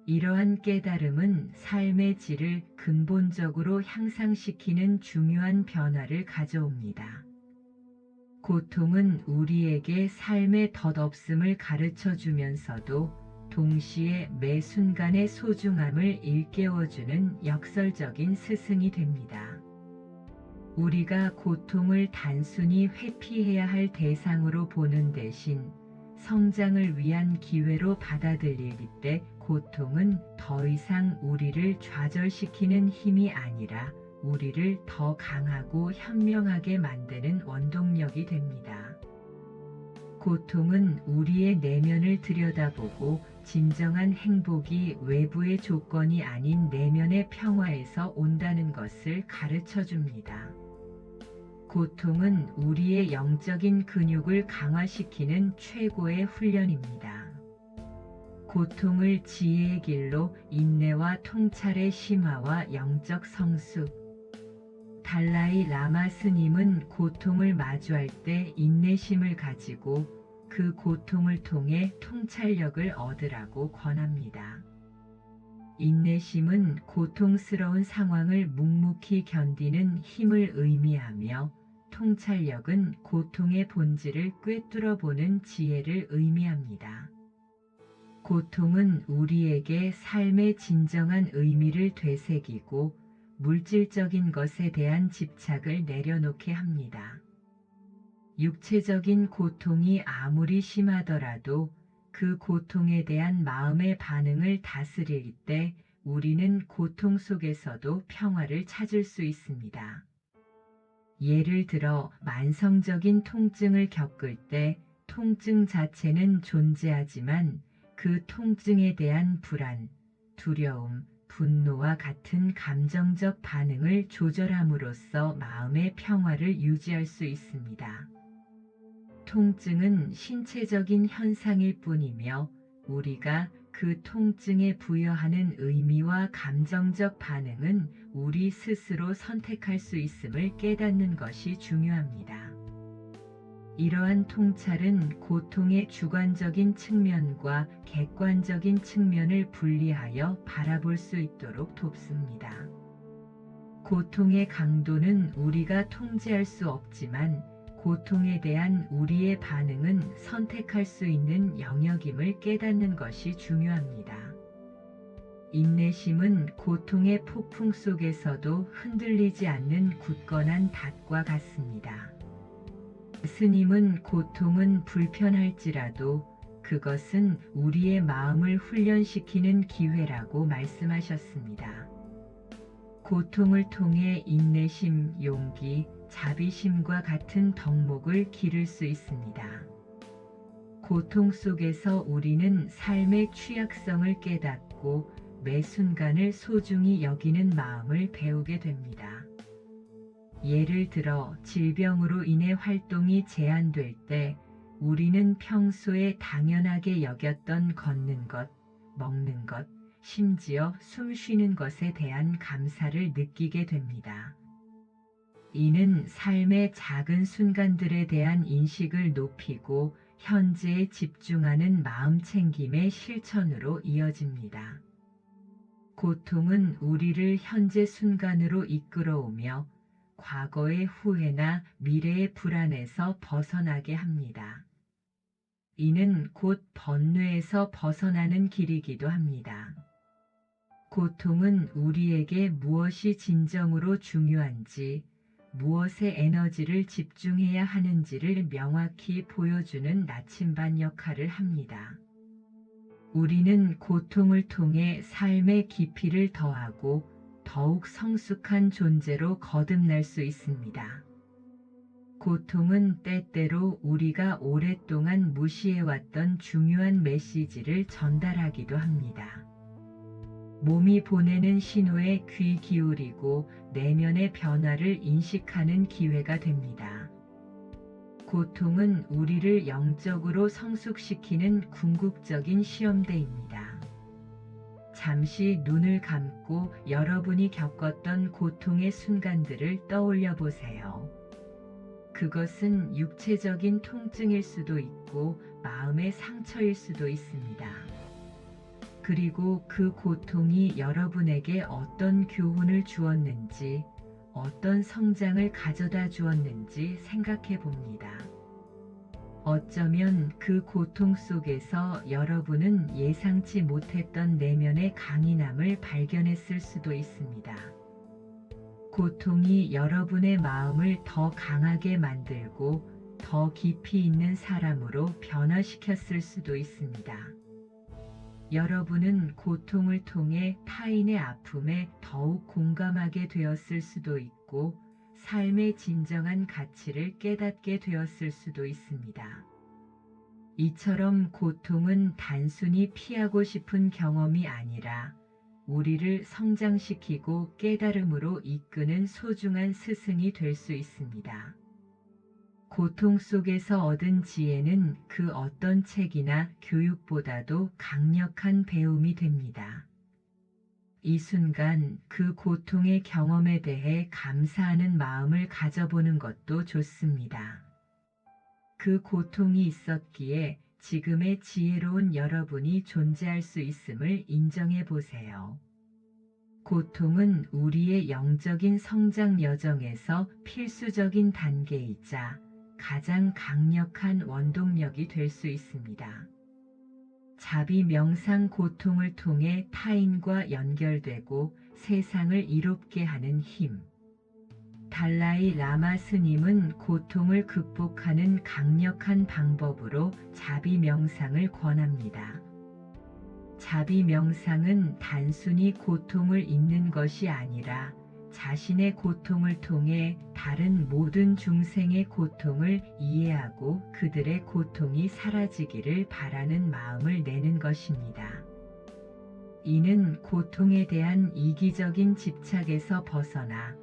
이러한 깨달음은 삶의 질을 근본적으로 향상시키는 중요한 변화를 가져옵니다. 고통은 우리에게 삶의 덧없음을 가르쳐 주면서도 동시에 매 순간의 소중함을 일깨워주는 역설적인 스승이 됩니다. 우리가 고통을 단순히 회피해야 할 대상으로 보는 대신 성장을 위한 기회로 받아들일 때 고통은 더 이상 우리를 좌절시키는 힘이 아니라 우리를 더 강하고 현명하게 만드는 원동력이 됩니다. 고통은 우리의 내면을 들여다보고 진정한 행복이 외부의 조건이 아닌 내면의 평화에서 온다는 것을 가르쳐 줍니다. 고통은 우리의 영적인 근육을 강화시키는 최고의 훈련입니다. 고통을 지혜의 길로 인내와 통찰의 심화와 영적 성숙. 달라이 라마 스님은 고통을 마주할 때 인내심을 가지고 그 고통을 통해 통찰력을 얻으라고 권합니다. 인내심은 고통스러운 상황을 묵묵히 견디는 힘을 의미하며 통찰력은 고통의 본질을 꿰뚫어 보는 지혜를 의미합니다. 고통은 우리에게 삶의 진정한 의미를 되새기고 물질적인 것에 대한 집착을 내려놓게 합니다. 육체적인 고통이 아무리 심하더라도 그 고통에 대한 마음의 반응을 다스릴 때 우리는 고통 속에서도 평화를 찾을 수 있습니다. 예를 들어 만성적인 통증을 겪을 때 통증 자체는 존재하지만 그 통증에 대한 불안, 두려움, 분노와 같은 감정적 반응을 조절함으로써 마음의 평화를 유지할 수 있습니다. 통증은 신체적인 현상일 뿐이며 우리가 그 통증에 부여하는 의미와 감정적 반응은 우리 스스로 선택할 수 있음을 깨닫는 것이 중요합니다. 이러한 통찰은 고통의 주관적인 측면과 객관적인 측면을 분리하여 바라볼 수 있도록 돕습니다. 고통의 강도는 우리가 통제할 수 없지만 고통에 대한 우리의 반응은 선택할 수 있는 영역임을 깨닫는 것이 중요합니다. 인내심은 고통의 폭풍 속에서도 흔들리지 않는 굳건한 닷과 같습니다. 스님은 고통은 불편할지라도 그것은 우리의 마음을 훈련시키는 기회라고 말씀하셨습니다. 고통을 통해 인내심, 용기, 자비심과 같은 덕목을 기를 수 있습니다. 고통 속에서 우리는 삶의 취약성을 깨닫고 매 순간을 소중히 여기는 마음을 배우게 됩니다. 예를 들어 질병으로 인해 활동이 제한될 때 우리는 평소에 당연하게 여겼던 걷는 것, 먹는 것, 심지어 숨 쉬는 것에 대한 감사를 느끼게 됩니다. 이는 삶의 작은 순간들에 대한 인식을 높이고 현재에 집중하는 마음 챙김의 실천으로 이어집니다. 고통은 우리를 현재 순간으로 이끌어오며 과거의 후회나 미래의 불안에서 벗어나게 합니다. 이는 곧 번뇌에서 벗어나는 길이기도 합니다. 고통은 우리에게 무엇이 진정으로 중요한지, 무엇에 에너지를 집중해야 하는지를 명확히 보여주는 나침반 역할을 합니다. 우리는 고통을 통해 삶의 깊이를 더하고 더욱 성숙한 존재로 거듭날 수 있습니다. 고통은 때때로 우리가 오랫동안 무시해왔던 중요한 메시지를 전달하기도 합니다. 몸이 보내는 신호에 귀 기울이고 내면의 변화를 인식하는 기회가 됩니다. 고통은 우리를 영적으로 성숙시키는 궁극적인 시험대입니다. 잠시 눈을 감고 여러분이 겪었던 고통의 순간들을 떠올려 보세요. 그것은 육체적인 통증일 수도 있고 마음의 상처일 수도 있습니다. 그리고 그 고통이 여러분에게 어떤 교훈을 주었는지, 어떤 성장을 가져다 주었는지 생각해 봅니다. 어쩌면 그 고통 속에서 여러분은 예상치 못했던 내면의 강인함을 발견했을 수도 있습니다. 고통이 여러분의 마음을 더 강하게 만들고 더 깊이 있는 사람으로 변화시켰을 수도 있습니다. 여러분은 고통을 통해 타인의 아픔에 더욱 공감하게 되었을 수도 있고 삶의 진정한 가치를 깨닫게 되었을 수도 있습니다. 이처럼 고통은 단순히 피하고 싶은 경험이 아니라 우리를 성장시키고 깨달음으로 이끄는 소중한 스승이 될 수 있습니다. 고통 속에서 얻은 지혜는 그 어떤 책이나 교육보다도 강력한 배움이 됩니다. 이 순간 그 고통의 경험에 대해 감사하는 마음을 가져보는 것도 좋습니다. 그 고통이 있었기에 지금의 지혜로운 여러분이 존재할 수 있음을 인정해 보세요. 고통은 우리의 영적인 성장 여정에서 필수적인 단계이자 가장 강력한 원동력이 될 수 있습니다. 자비 명상 고통을 통해 타인과 연결되고 세상을 이롭게 하는 힘. 달라이 라마 스님은 고통을 극복하는 강력한 방법으로 자비 명상을 권합니다. 자비 명상은 단순히 고통을 잊는 것이 아니라 자신의 고통을 통해 다른 모든 중생의 고통을 이해하고 그들의 고통이 사라지기를 바라는 마음을 내는 것입니다. 이는 고통에 대한 이기적인 집착에서 벗어나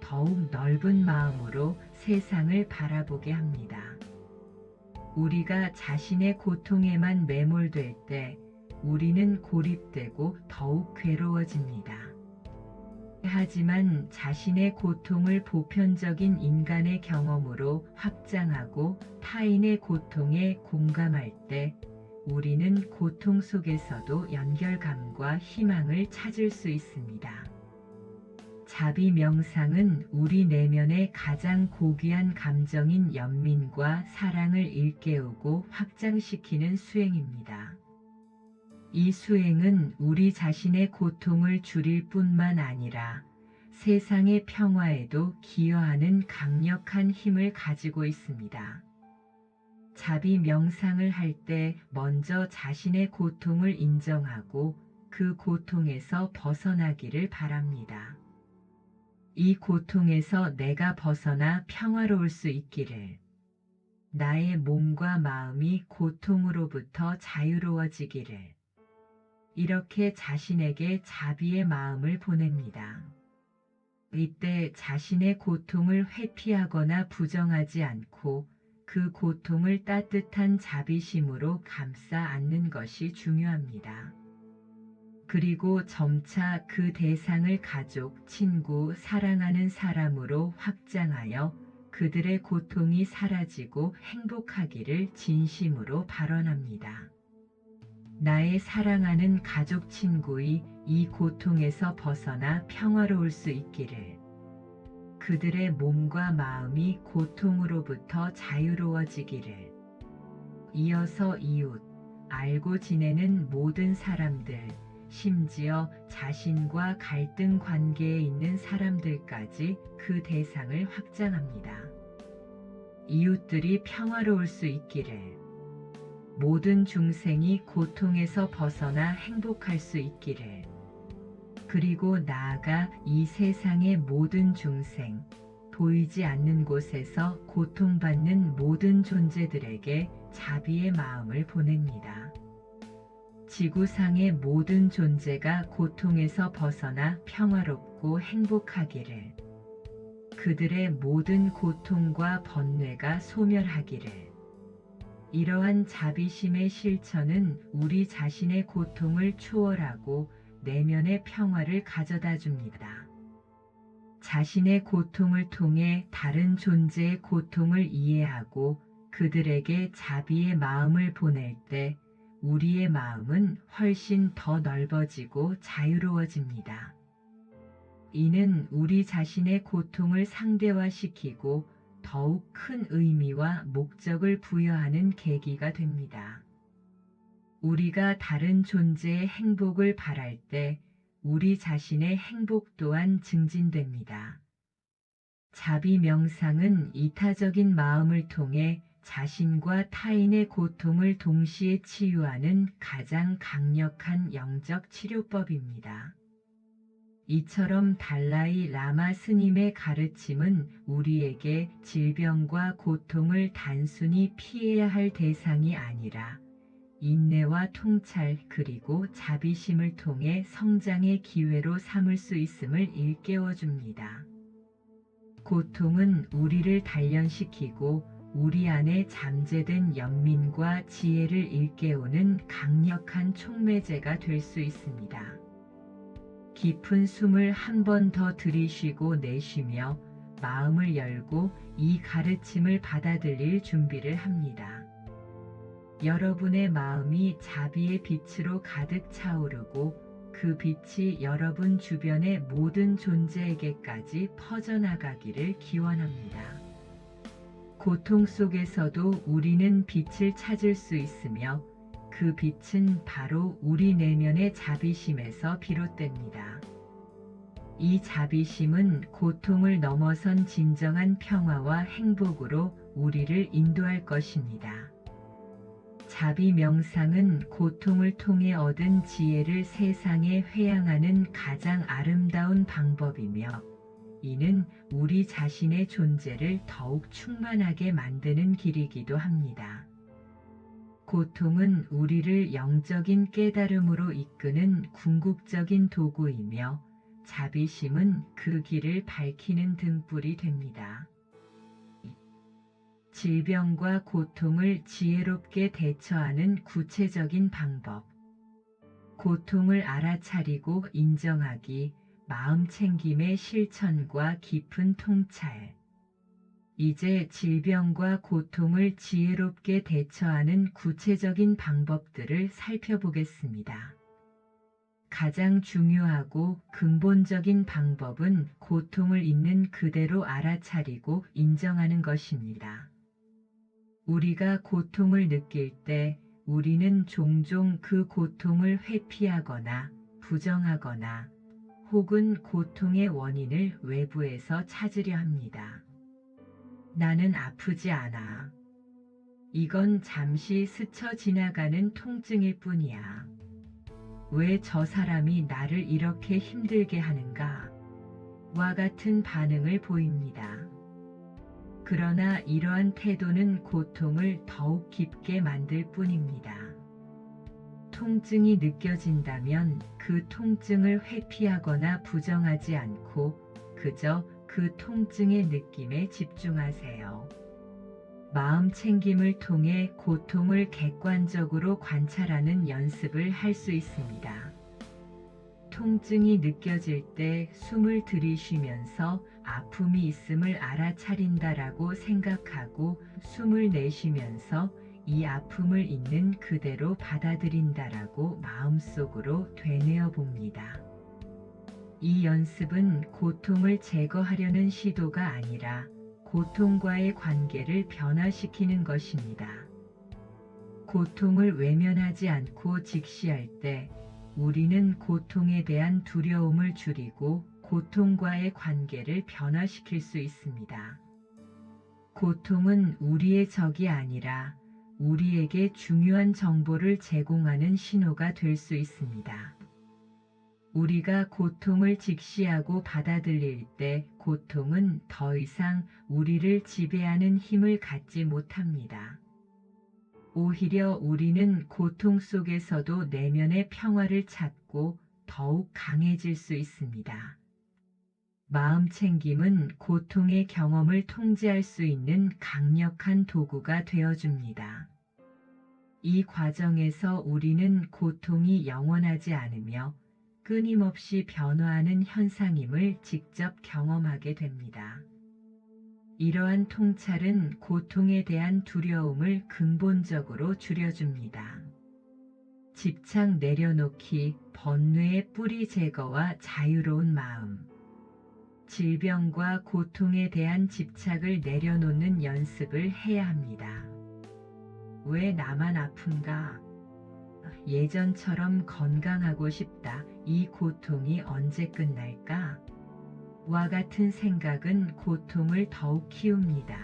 더욱 넓은 마음으로 세상을 바라보게 합니다. 우리가 자신의 고통에만 매몰될 때 우리는 고립되고 더욱 괴로워집니다. 하지만 자신의 고통을 보편적인 인간의 경험으로 확장하고 타인의 고통에 공감할 때 우리는 고통 속에서도 연결감과 희망을 찾을 수 있습니다. 자비 명상은 우리 내면의 가장 고귀한 감정인 연민과 사랑을 일깨우고 확장시키는 수행입니다. 이 수행은 우리 자신의 고통을 줄일 뿐만 아니라 세상의 평화에도 기여하는 강력한 힘을 가지고 있습니다. 자비 명상을 할 때 먼저 자신의 고통을 인정하고 그 고통에서 벗어나기를 바랍니다. 이 고통에서 내가 벗어나 평화로울 수 있기를, 나의 몸과 마음이 고통으로부터 자유로워지기를, 이렇게 자신에게 자비의 마음을 보냅니다. 이때 자신의 고통을 회피하거나 부정하지 않고 그 고통을 따뜻한 자비심으로 감싸 안는 것이 중요합니다. 그리고 점차 그 대상을 가족, 친구, 사랑하는 사람으로 확장하여 그들의 고통이 사라지고 행복하기를 진심으로 발언합니다. 나의 사랑하는 가족, 친구의 이 고통에서 벗어나 평화로울 수 있기를, 그들의 몸과 마음이 고통으로부터 자유로워지기를, 이어서 이웃, 알고 지내는 모든 사람들, 심지어 자신과 갈등 관계에 있는 사람들까지 그 대상을 확장합니다. 이웃들이 평화로울 수 있기를, 모든 중생이 고통에서 벗어나 행복할 수 있기를, 그리고 나아가 이 세상의 모든 중생, 보이지 않는 곳에서 고통받는 모든 존재들에게 자비의 마음을 보냅니다. 지구상의 모든 존재가 고통에서 벗어나 평화롭고 행복하기를, 그들의 모든 고통과 번뇌가 소멸하기를. 이러한 자비심의 실천은 우리 자신의 고통을 초월하고 내면의 평화를 가져다 줍니다. 자신의 고통을 통해 다른 존재의 고통을 이해하고 그들에게 자비의 마음을 보낼 때 우리의 마음은 훨씬 더 넓어지고 자유로워집니다. 이는 우리 자신의 고통을 상대화시키고 더욱 큰 의미와 목적을 부여하는 계기가 됩니다. 우리가 다른 존재의 행복을 바랄 때 우리 자신의 행복 또한 증진됩니다. 자비 명상은 이타적인 마음을 통해 자신과 타인의 고통을 동시에 치유하는 가장 강력한 영적 치료법입니다. 이처럼 달라이 라마 스님의 가르침은 우리에게 질병과 고통을 단순히 피해야 할 대상이 아니라 인내와 통찰 그리고 자비심을 통해 성장의 기회로 삼을 수 있음을 일깨워줍니다. 고통은 우리를 단련시키고 우리 안에 잠재된 연민과 지혜를 일깨우는 강력한 촉매제가 될 수 있습니다. 깊은 숨을 한 번 더 들이쉬고 내쉬며 마음을 열고 이 가르침을 받아들일 준비를 합니다. 여러분의 마음이 자비의 빛으로 가득 차오르고 그 빛이 여러분 주변의 모든 존재에게까지 퍼져나가기를 기원합니다. 고통 속에서도 우리는 빛을 찾을 수 있으며 그 빛은 바로 우리 내면의 자비심에서 비롯됩니다. 이 자비심은 고통을 넘어선 진정한 평화와 행복으로 우리를 인도할 것입니다. 자비 명상은 고통을 통해 얻은 지혜를 세상에 회양하는 가장 아름다운 방법이며, 이는 우리 자신의 존재를 더욱 충만하게 만드는 길이기도 합니다. 고통은 우리를 영적인 깨달음으로 이끄는 궁극적인 도구이며, 자비심은 그 길을 밝히는 등불이 됩니다. 질병과 고통을 지혜롭게 대처하는 구체적인 방법. 고통을 알아차리고 인정하기, 마음 챙김의 실천과 깊은 통찰. 이제 질병과 고통을 지혜롭게 대처하는 구체적인 방법들을 살펴보겠습니다. 가장 중요하고 근본적인 방법은 고통을 있는 그대로 알아차리고 인정하는 것입니다. 우리가 고통을 느낄 때 우리는 종종 그 고통을 회피하거나 부정하거나 혹은 고통의 원인을 외부에서 찾으려 합니다. 나는 아프지 않아. 이건 잠시 스쳐 지나가는 통증일 뿐이야. 왜 저 사람이 나를 이렇게 힘들게 하는가? 와 같은 반응을 보입니다. 그러나 이러한 태도는 고통을 더욱 깊게 만들 뿐입니다. 통증이 느껴진다면 그 통증을 회피하거나 부정하지 않고 그저 그 통증의 느낌에 집중하세요. 마음 챙김을 통해 고통을 객관적으로 관찰하는 연습을 할 수 있습니다. 통증이 느껴질 때 숨을 들이쉬면서 아픔이 있음을 알아차린다라고 생각하고 숨을 내쉬면서 이 아픔을 있는 그대로 받아들인다라고 마음속으로 되뇌어 봅니다. 이 연습은 고통을 제거하려는 시도가 아니라 고통과의 관계를 변화시키는 것입니다. 고통을 외면하지 않고 직시할 때 우리는 고통에 대한 두려움을 줄이고 고통과의 관계를 변화시킬 수 있습니다. 고통은 우리의 적이 아니라 우리에게 중요한 정보를 제공하는 신호가 될 수 있습니다. 우리가 고통을 직시하고 받아들일 때 고통은 더 이상 우리를 지배하는 힘을 갖지 못합니다. 오히려 우리는 고통 속에서도 내면의 평화를 찾고 더욱 강해질 수 있습니다. 마음 챙김은 고통의 경험을 통제할 수 있는 강력한 도구가 되어줍니다. 이 과정에서 우리는 고통이 영원하지 않으며 끊임없이 변화하는 현상임을 직접 경험하게 됩니다. 이러한 통찰은 고통에 대한 두려움을 근본적으로 줄여줍니다. 집착 내려놓기, 번뇌의 뿌리 제거와 자유로운 마음. 질병과 고통에 대한 집착을 내려놓는 연습을 해야 합니다. 왜 나만 아픈가? 예전처럼 건강하고 싶다. 이 고통이 언제 끝날까? 와 같은 생각은 고통을 더욱 키웁니다.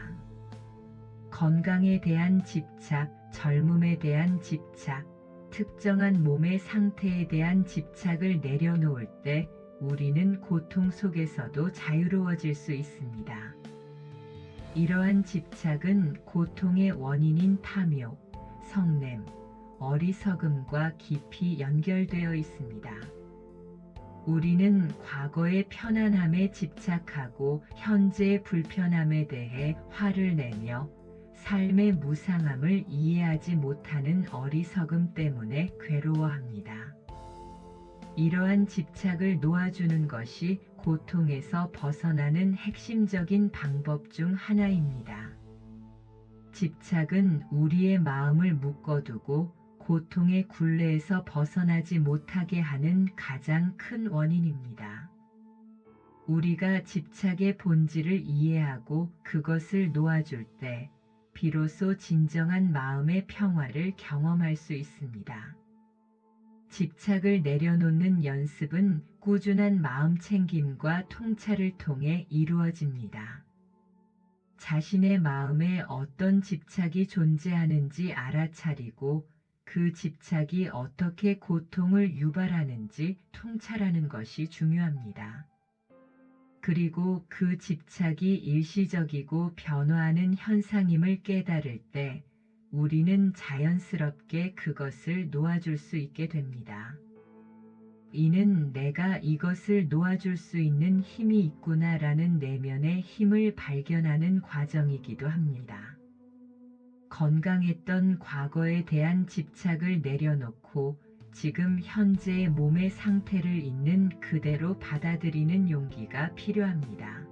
건강에 대한 집착, 젊음에 대한 집착, 특정한 몸의 상태에 대한 집착을 내려놓을 때 우리는 고통 속에서도 자유로워질 수 있습니다. 이러한 집착은 고통의 원인인 탐욕, 성냄, 어리석음과 깊이 연결되어 있습니다. 우리는 과거의 편안함에 집착하고 현재의 불편함에 대해 화를 내며 삶의 무상함을 이해하지 못하는 어리석음 때문에 괴로워합니다. 이러한 집착을 놓아주는 것이 고통에서 벗어나는 핵심적인 방법 중 하나입니다. 집착은 우리의 마음을 묶어두고 고통의 굴레에서 벗어나지 못하게 하는 가장 큰 원인입니다. 우리가 집착의 본질을 이해하고 그것을 놓아줄 때 비로소 진정한 마음의 평화를 경험할 수 있습니다. 집착을 내려놓는 연습은 꾸준한 마음 챙김과 통찰을 통해 이루어집니다. 자신의 마음에 어떤 집착이 존재하는지 알아차리고 그 집착이 어떻게 고통을 유발하는지 통찰하는 것이 중요합니다. 그리고 그 집착이 일시적이고 변화하는 현상임을 깨달을 때 우리는 자연스럽게 그것을 놓아줄 수 있게 됩니다. 이는 내가 이것을 놓아줄 수 있는 힘이 있구나라는 내면의 힘을 발견하는 과정이기도 합니다. 건강했던 과거에 대한 집착을 내려놓고 지금 현재의 몸의 상태를 있는 그대로 받아들이는 용기가 필요합니다.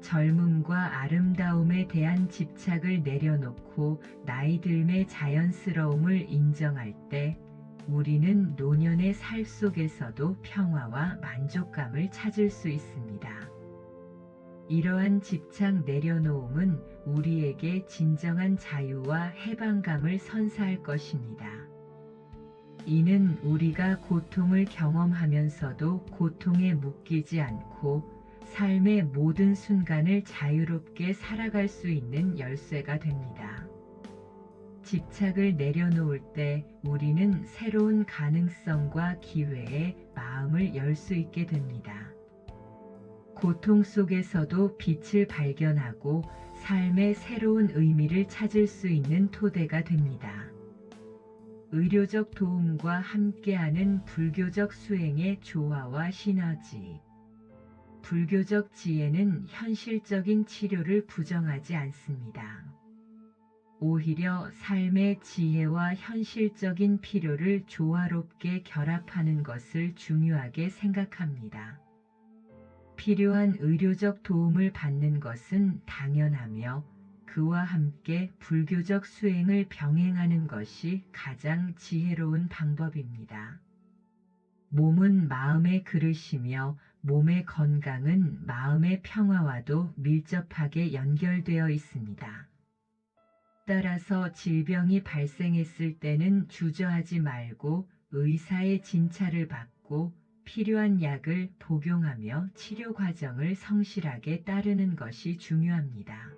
젊음과 아름다움에 대한 집착을 내려놓고 나이 들매 자연스러움을 인정할 때 우리는 노년의 살 속에서도 평화와 만족감을 찾을 수 있습니다. 이러한 집착 내려놓음은 우리에게 진정한 자유와 해방감을 선사할 것입니다. 이는 우리가 고통을 경험하면서도 고통에 묶이지 않고 삶의 모든 순간을 자유롭게 살아갈 수 있는 열쇠가 됩니다. 집착을 내려놓을 때 우리는 새로운 가능성과 기회에 마음을 열 수 있게 됩니다. 고통 속에서도 빛을 발견하고 삶의 새로운 의미를 찾을 수 있는 토대가 됩니다. 의료적 도움과 함께하는 불교적 수행의 조화와 시너지. 불교적 지혜는 현실적인 치료를 부정하지 않습니다. 오히려 삶의 지혜와 현실적인 필요를 조화롭게 결합하는 것을 중요하게 생각합니다. 필요한 의료적 도움을 받는 것은 당연하며 그와 함께 불교적 수행을 병행하는 것이 가장 지혜로운 방법입니다. 몸은 마음의 그릇이며 몸의 건강은 마음의 평화와도 밀접하게 연결되어 있습니다. 따라서 질병이 발생했을 때는 주저하지 말고 의사의 진찰을 받고 필요한 약을 복용하며 치료 과정을 성실하게 따르는 것이 중요합니다.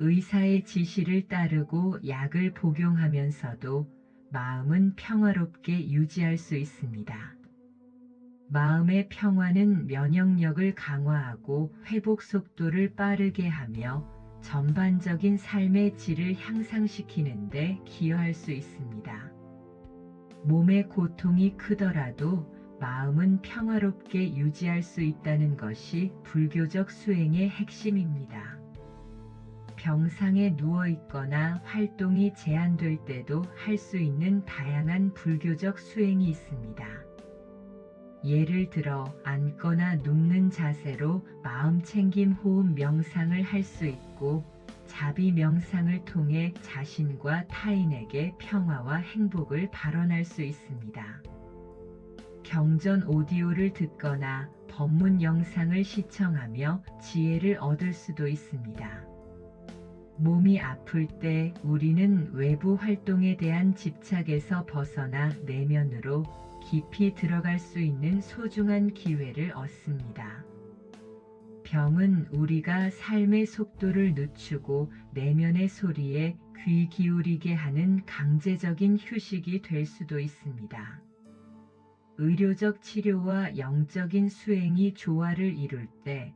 의사의 지시를 따르고 약을 복용하면서도 마음은 평화롭게 유지할 수 있습니다. 마음의 평화는 면역력을 강화하고 회복 속도를 빠르게 하며 전반적인 삶의 질을 향상시키는 데 기여할 수 있습니다. 몸의 고통이 크더라도 마음은 평화롭게 유지할 수 있다는 것이 불교적 수행의 핵심입니다. 병상에 누워 있거나 활동이 제한될 때도 할 수 있는 다양한 불교적 수행이 있습니다. 예를 들어 앉거나 눕는 자세로 마음 챙김 호흡 명상을 할 수 있고 자비 명상을 통해 자신과 타인에게 평화와 행복을 발언할 수 있습니다. 경전 오디오를 듣거나 법문 영상을 시청하며 지혜를 얻을 수도 있습니다. 몸이 아플 때 우리는 외부 활동에 대한 집착에서 벗어나 내면으로 깊이 들어갈 수 있는 소중한 기회를 얻습니다. 병은 우리가 삶의 속도를 늦추고 내면의 소리에 귀 기울이게 하는 강제적인 휴식이 될 수도 있습니다. 의료적 치료와 영적인 수행이 조화를 이룰 때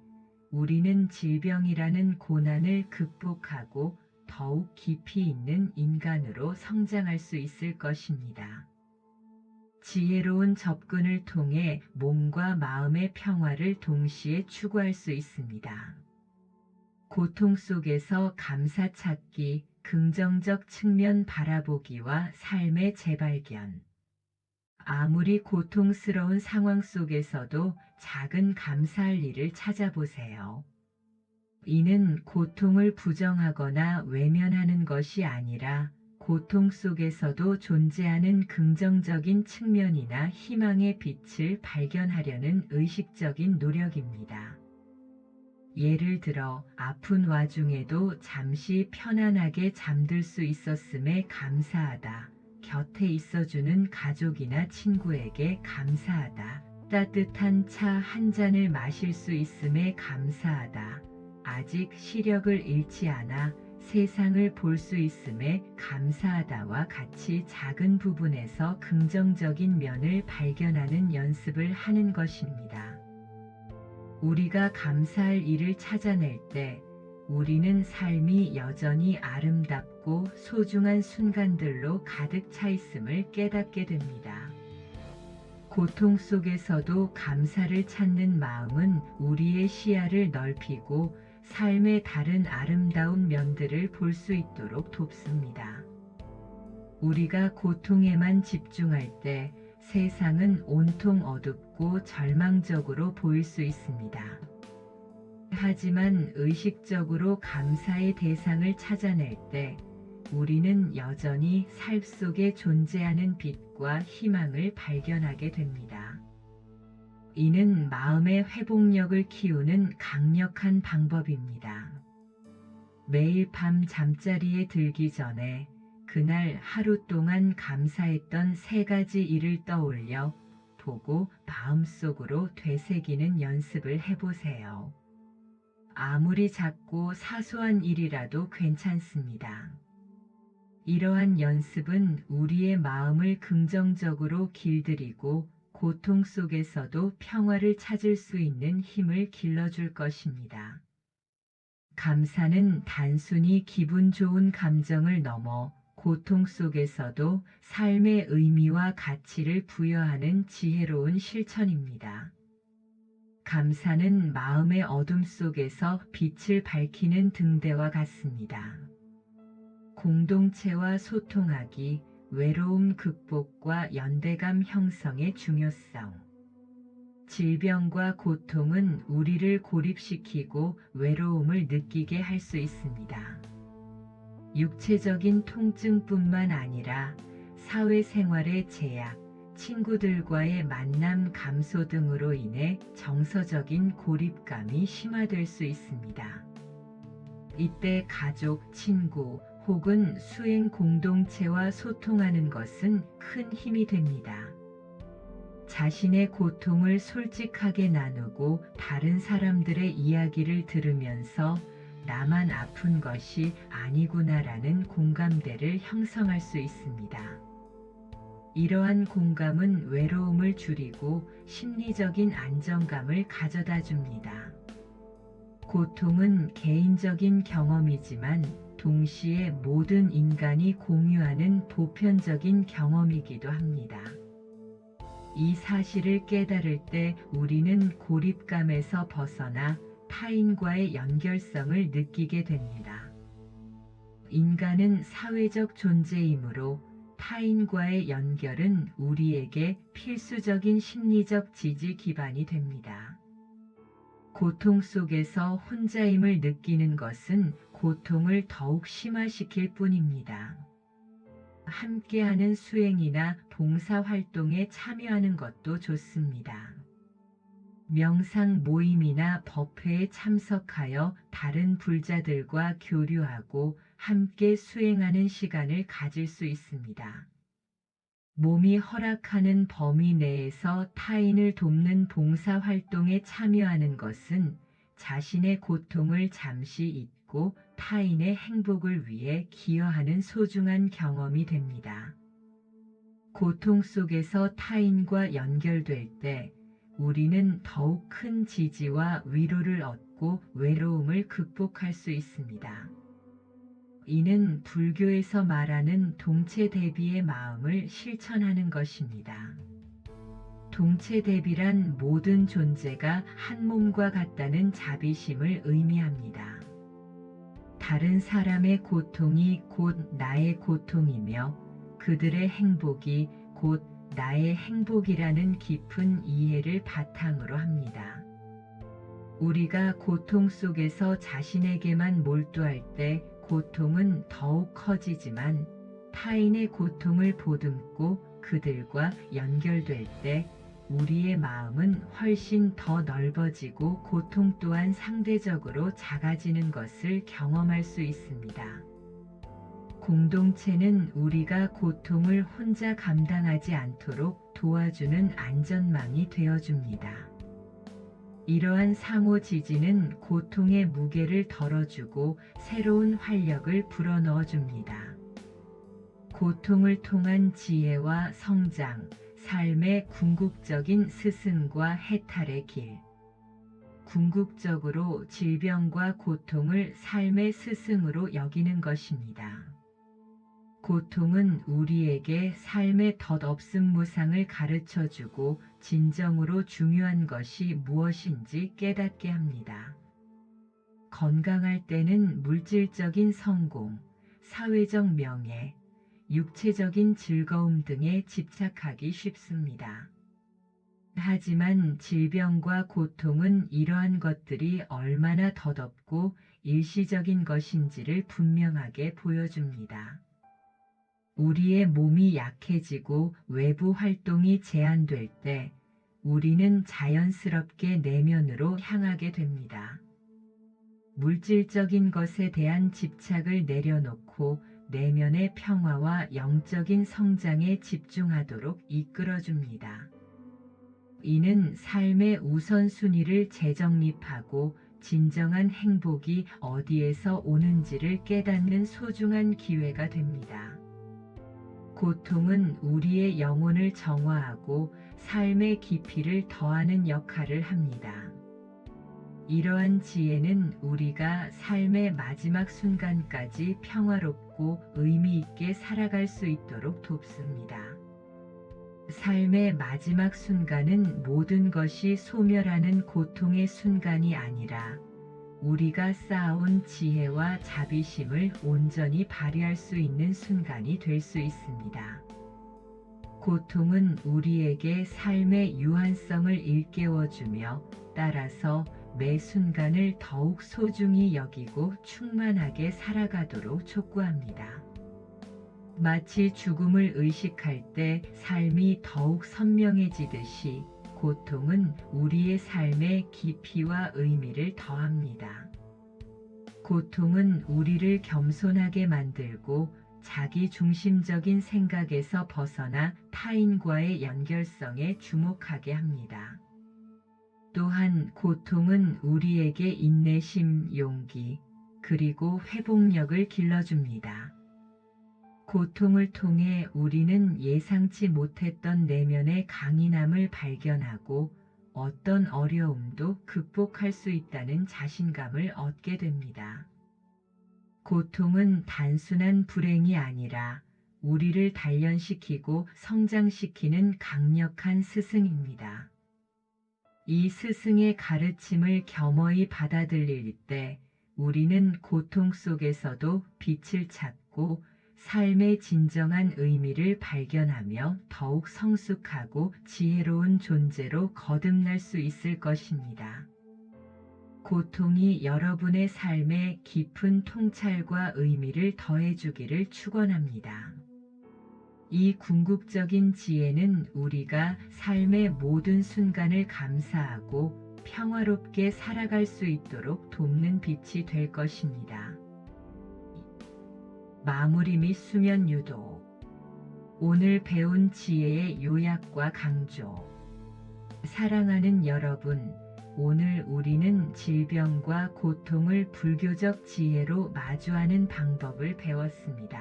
우리는 질병이라는 고난을 극복하고 더욱 깊이 있는 인간으로 성장할 수 있을 것입니다. 지혜로운 접근을 통해 몸과 마음의 평화를 동시에 추구할 수 있습니다. 고통 속에서 감사 찾기, 긍정적 측면 바라보기와 삶의 재발견. 아무리 고통스러운 상황 속에서도 작은 감사할 일을 찾아보세요. 이는 고통을 부정하거나 외면하는 것이 아니라 고통 속에서도 존재하는 긍정적인 측면이나 희망의 빛을 발견하려는 의식적인 노력입니다. 예를 들어 아픈 와중에도 잠시 편안하게 잠들 수 있었음에 감사하다. 곁에 있어주는 가족이나 친구에게 감사하다. 따뜻한 차 한 잔을 마실 수 있음에 감사하다. 아직 시력을 잃지 않아 세상을 볼 수 있음에 감사하다와 같이 작은 부분에서 긍정적인 면을 발견하는 연습을 하는 것입니다. 우리가 감사할 일을 찾아낼 때 우리는 삶이 여전히 아름답고 소중한 순간들로 가득 차 있음을 깨닫게 됩니다. 고통 속에서도 감사를 찾는 마음은 우리의 시야를 넓히고 삶의 다른 아름다운 면들을 볼 수 있도록 돕습니다. 우리가 고통에만 집중할 때 세상은 온통 어둡고 절망적으로 보일 수 있습니다. 하지만 의식적으로 감사의 대상을 찾아낼 때 우리는 여전히 삶 속에 존재하는 빛과 희망을 발견하게 됩니다. 이는 마음의 회복력을 키우는 강력한 방법입니다. 매일 밤 잠자리에 들기 전에 그날 하루 동안 감사했던 3가지 일을 떠올려 보고 마음속으로 되새기는 연습을 해보세요. 아무리 작고 사소한 일이라도 괜찮습니다. 이러한 연습은 우리의 마음을 긍정적으로 길들이고 고통 속에서도 평화를 찾을 수 있는 힘을 길러줄 것입니다. 감사는 단순히 기분 좋은 감정을 넘어 고통 속에서도 삶의 의미와 가치를 부여하는 지혜로운 실천입니다. 감사는 마음의 어둠 속에서 빛을 밝히는 등대와 같습니다. 공동체와 소통하기, 외로움 극복과 연대감 형성의 중요성. 질병과 고통은 우리를 고립시키고 외로움을 느끼게 할 수 있습니다. 육체적인 통증뿐만 아니라 사회생활의 제약, 친구들과의 만남 감소 등으로 인해 정서적인 고립감이 심화될 수 있습니다. 이때 가족, 친구 혹은 수행 공동체와 소통하는 것은 큰 힘이 됩니다. 자신의 고통을 솔직하게 나누고 다른 사람들의 이야기를 들으면서 나만 아픈 것이 아니구나라는 공감대를 형성할 수 있습니다. 이러한 공감은 외로움을 줄이고 심리적인 안정감을 가져다 줍니다. 고통은 개인적인 경험이지만 동시에 모든 인간이 공유하는 보편적인 경험이기도 합니다. 이 사실을 깨달을 때 우리는 고립감에서 벗어나 타인과의 연결성을 느끼게 됩니다. 인간은 사회적 존재이므로 타인과의 연결은 우리에게 필수적인 심리적 지지 기반이 됩니다. 고통 속에서 혼자임을 느끼는 것은 고통을 더욱 심화시킬 뿐입니다. 함께하는 수행이나 봉사활동에 참여하는 것도 좋습니다. 명상 모임이나 법회에 참석하여 다른 불자들과 교류하고 함께 수행하는 시간을 가질 수 있습니다. 몸이 허락하는 범위 내에서 타인을 돕는 봉사활동에 참여하는 것은 자신의 고통을 잠시 잊고 타인의 행복을 위해 기여하는 소중한 경험이 됩니다. 고통 속에서 타인과 연결될 때 우리는 더욱 큰 지지와 위로를 얻고 외로움을 극복할 수 있습니다. 이는 불교에서 말하는 동체대비의 마음을 실천하는 것입니다. 동체대비란 모든 존재가 한 몸과 같다는 자비심을 의미합니다. 다른 사람의 고통이 곧 나의 고통이며 그들의 행복이 곧 나의 행복이라는 깊은 이해를 바탕으로 합니다. 우리가 고통 속에서 자신에게만 몰두할 때 고통은 더욱 커지지만 타인의 고통을 보듬고 그들과 연결될 때 우리의 마음은 훨씬 더 넓어지고 고통 또한 상대적으로 작아지는 것을 경험할 수 있습니다. 공동체는 우리가 고통을 혼자 감당하지 않도록 도와주는 안전망이 되어줍니다. 이러한 상호 지지는 고통의 무게를 덜어주고 새로운 활력을 불어넣어 줍니다. 고통을 통한 지혜와 성장, 삶의 궁극적인 스승과 해탈의 길. 궁극적으로 질병과 고통을 삶의 스승으로 여기는 것입니다. 고통은 우리에게 삶의 덧없음 무상을 가르쳐주고 진정으로 중요한 것이 무엇인지 깨닫게 합니다. 건강할 때는 물질적인 성공, 사회적 명예, 육체적인 즐거움 등에 집착하기 쉽습니다. 하지만 질병과 고통은 이러한 것들이 얼마나 덧없고 일시적인 것인지를 분명하게 보여줍니다. 우리의 몸이 약해지고 외부 활동이 제한될 때 우리는 자연스럽게 내면으로 향하게 됩니다. 물질적인 것에 대한 집착을 내려놓고 내면의 평화와 영적인 성장에 집중하도록 이끌어줍니다. 이는 삶의 우선순위를 재정립하고 진정한 행복이 어디에서 오는지를 깨닫는 소중한 기회가 됩니다. 고통은 우리의 영혼을 정화하고 삶의 깊이를 더하는 역할을 합니다. 이러한 지혜는 우리가 삶의 마지막 순간까지 평화롭고 의미 있게 살아갈 수 있도록 돕습니다. 삶의 마지막 순간은 모든 것이 소멸하는 고통의 순간이 아니라 우리가 쌓아온 지혜와 자비심을 온전히 발휘할 수 있는 순간이 될 수 있습니다. 고통은 우리에게 삶의 유한성을 일깨워주며 따라서 매 순간을 더욱 소중히 여기고 충만하게 살아가도록 촉구합니다. 마치 죽음을 의식할 때 삶이 더욱 선명해지듯이 고통은 우리의 삶의 깊이와 의미를 더합니다. 고통은 우리를 겸손하게 만들고 자기 중심적인 생각에서 벗어나 타인과의 연결성에 주목하게 합니다. 또한 고통은 우리에게 인내심, 용기, 그리고 회복력을 길러줍니다. 고통을 통해 우리는 예상치 못했던 내면의 강인함을 발견하고 어떤 어려움도 극복할 수 있다는 자신감을 얻게 됩니다. 고통은 단순한 불행이 아니라 우리를 단련시키고 성장시키는 강력한 스승입니다. 이 스승의 가르침을 겸허히 받아들일 때 우리는 고통 속에서도 빛을 찾고 삶의 진정한 의미를 발견하며 더욱 성숙하고 지혜로운 존재로 거듭날 수 있을 것입니다. 고통이 여러분의 삶에 깊은 통찰과 의미를 더해주기를 축원합니다. 이 궁극적인 지혜는 우리가 삶의 모든 순간을 감사하고 평화롭게 살아갈 수 있도록 돕는 빛이 될 것입니다. 마무리 및 수면 유도. 오늘 배운 지혜의 요약과 강조. 사랑하는 여러분, 오늘 우리는 질병과 고통을 불교적 지혜로 마주하는 방법을 배웠습니다.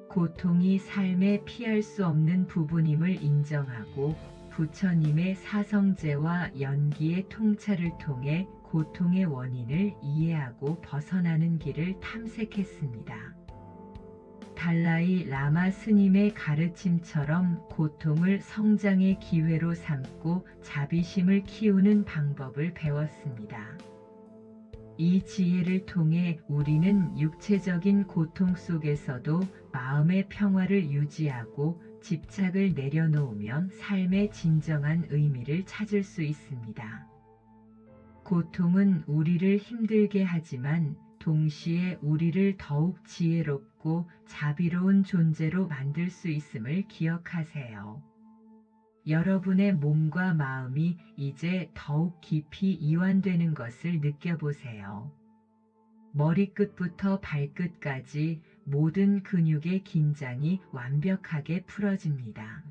고통이 삶의 피할 수 없는 부분임을 인정하고 부처님의 사성제와 연기의 통찰을 통해 고통의 원인을 이해하고 벗어나는 길을 탐색했습니다. 달라이 라마 스님의 가르침처럼 고통을 성장의 기회로 삼고 자비심을 키우는 방법을 배웠습니다. 이 지혜를 통해 우리는 육체적인 고통 속에서도 마음의 평화를 유지하고 집착을 내려놓으면 삶의 진정한 의미를 찾을 수 있습니다. 고통은 우리를 힘들게 하지만 동시에 우리를 더욱 지혜롭고 자비로운 존재로 만들 수 있음을 기억하세요. 여러분의 몸과 마음이 이제 더욱 깊이 이완되는 것을 느껴보세요. 머리끝부터 발끝까지 모든 근육의 긴장이 완벽하게 풀어집니다.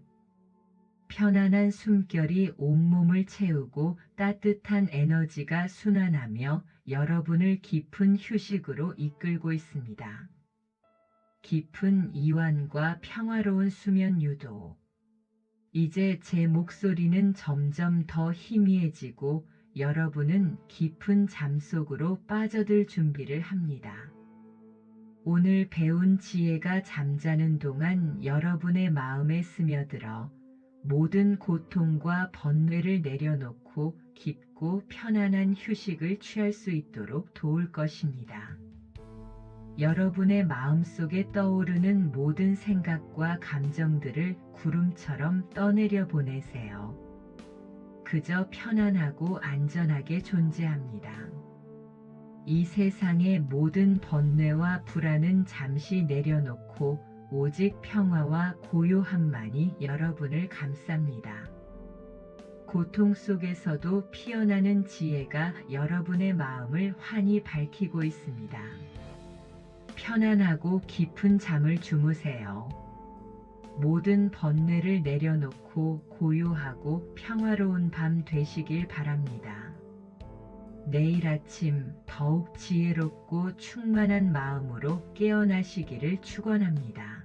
편안한 숨결이 온몸을 채우고 따뜻한 에너지가 순환하며 여러분을 깊은 휴식으로 이끌고 있습니다. 깊은 이완과 평화로운 수면 유도. 이제 제 목소리는 점점 더 희미해지고 여러분은 깊은 잠 속으로 빠져들 준비를 합니다. 오늘 배운 지혜가 잠자는 동안 여러분의 마음에 스며들어 모든 고통과 번뇌를 내려놓고 깊고 편안한 휴식을 취할 수 있도록 도울 것입니다. 여러분의 마음속에 떠오르는 모든 생각과 감정들을 구름처럼 떠내려 보내세요. 그저 편안하고 안전하게 존재합니다. 이 세상의 모든 번뇌와 불안은 잠시 내려놓고 오직 평화와 고요함만이 여러분을 감쌉니다. 고통 속에서도 피어나는 지혜가 여러분의 마음을 환히 밝히고 있습니다. 편안하고 깊은 잠을 주무세요. 모든 번뇌를 내려놓고 고요하고 평화로운 밤 되시길 바랍니다. 내일 아침 더욱 지혜롭고 충만한 마음으로 깨어나시기를 축원합니다.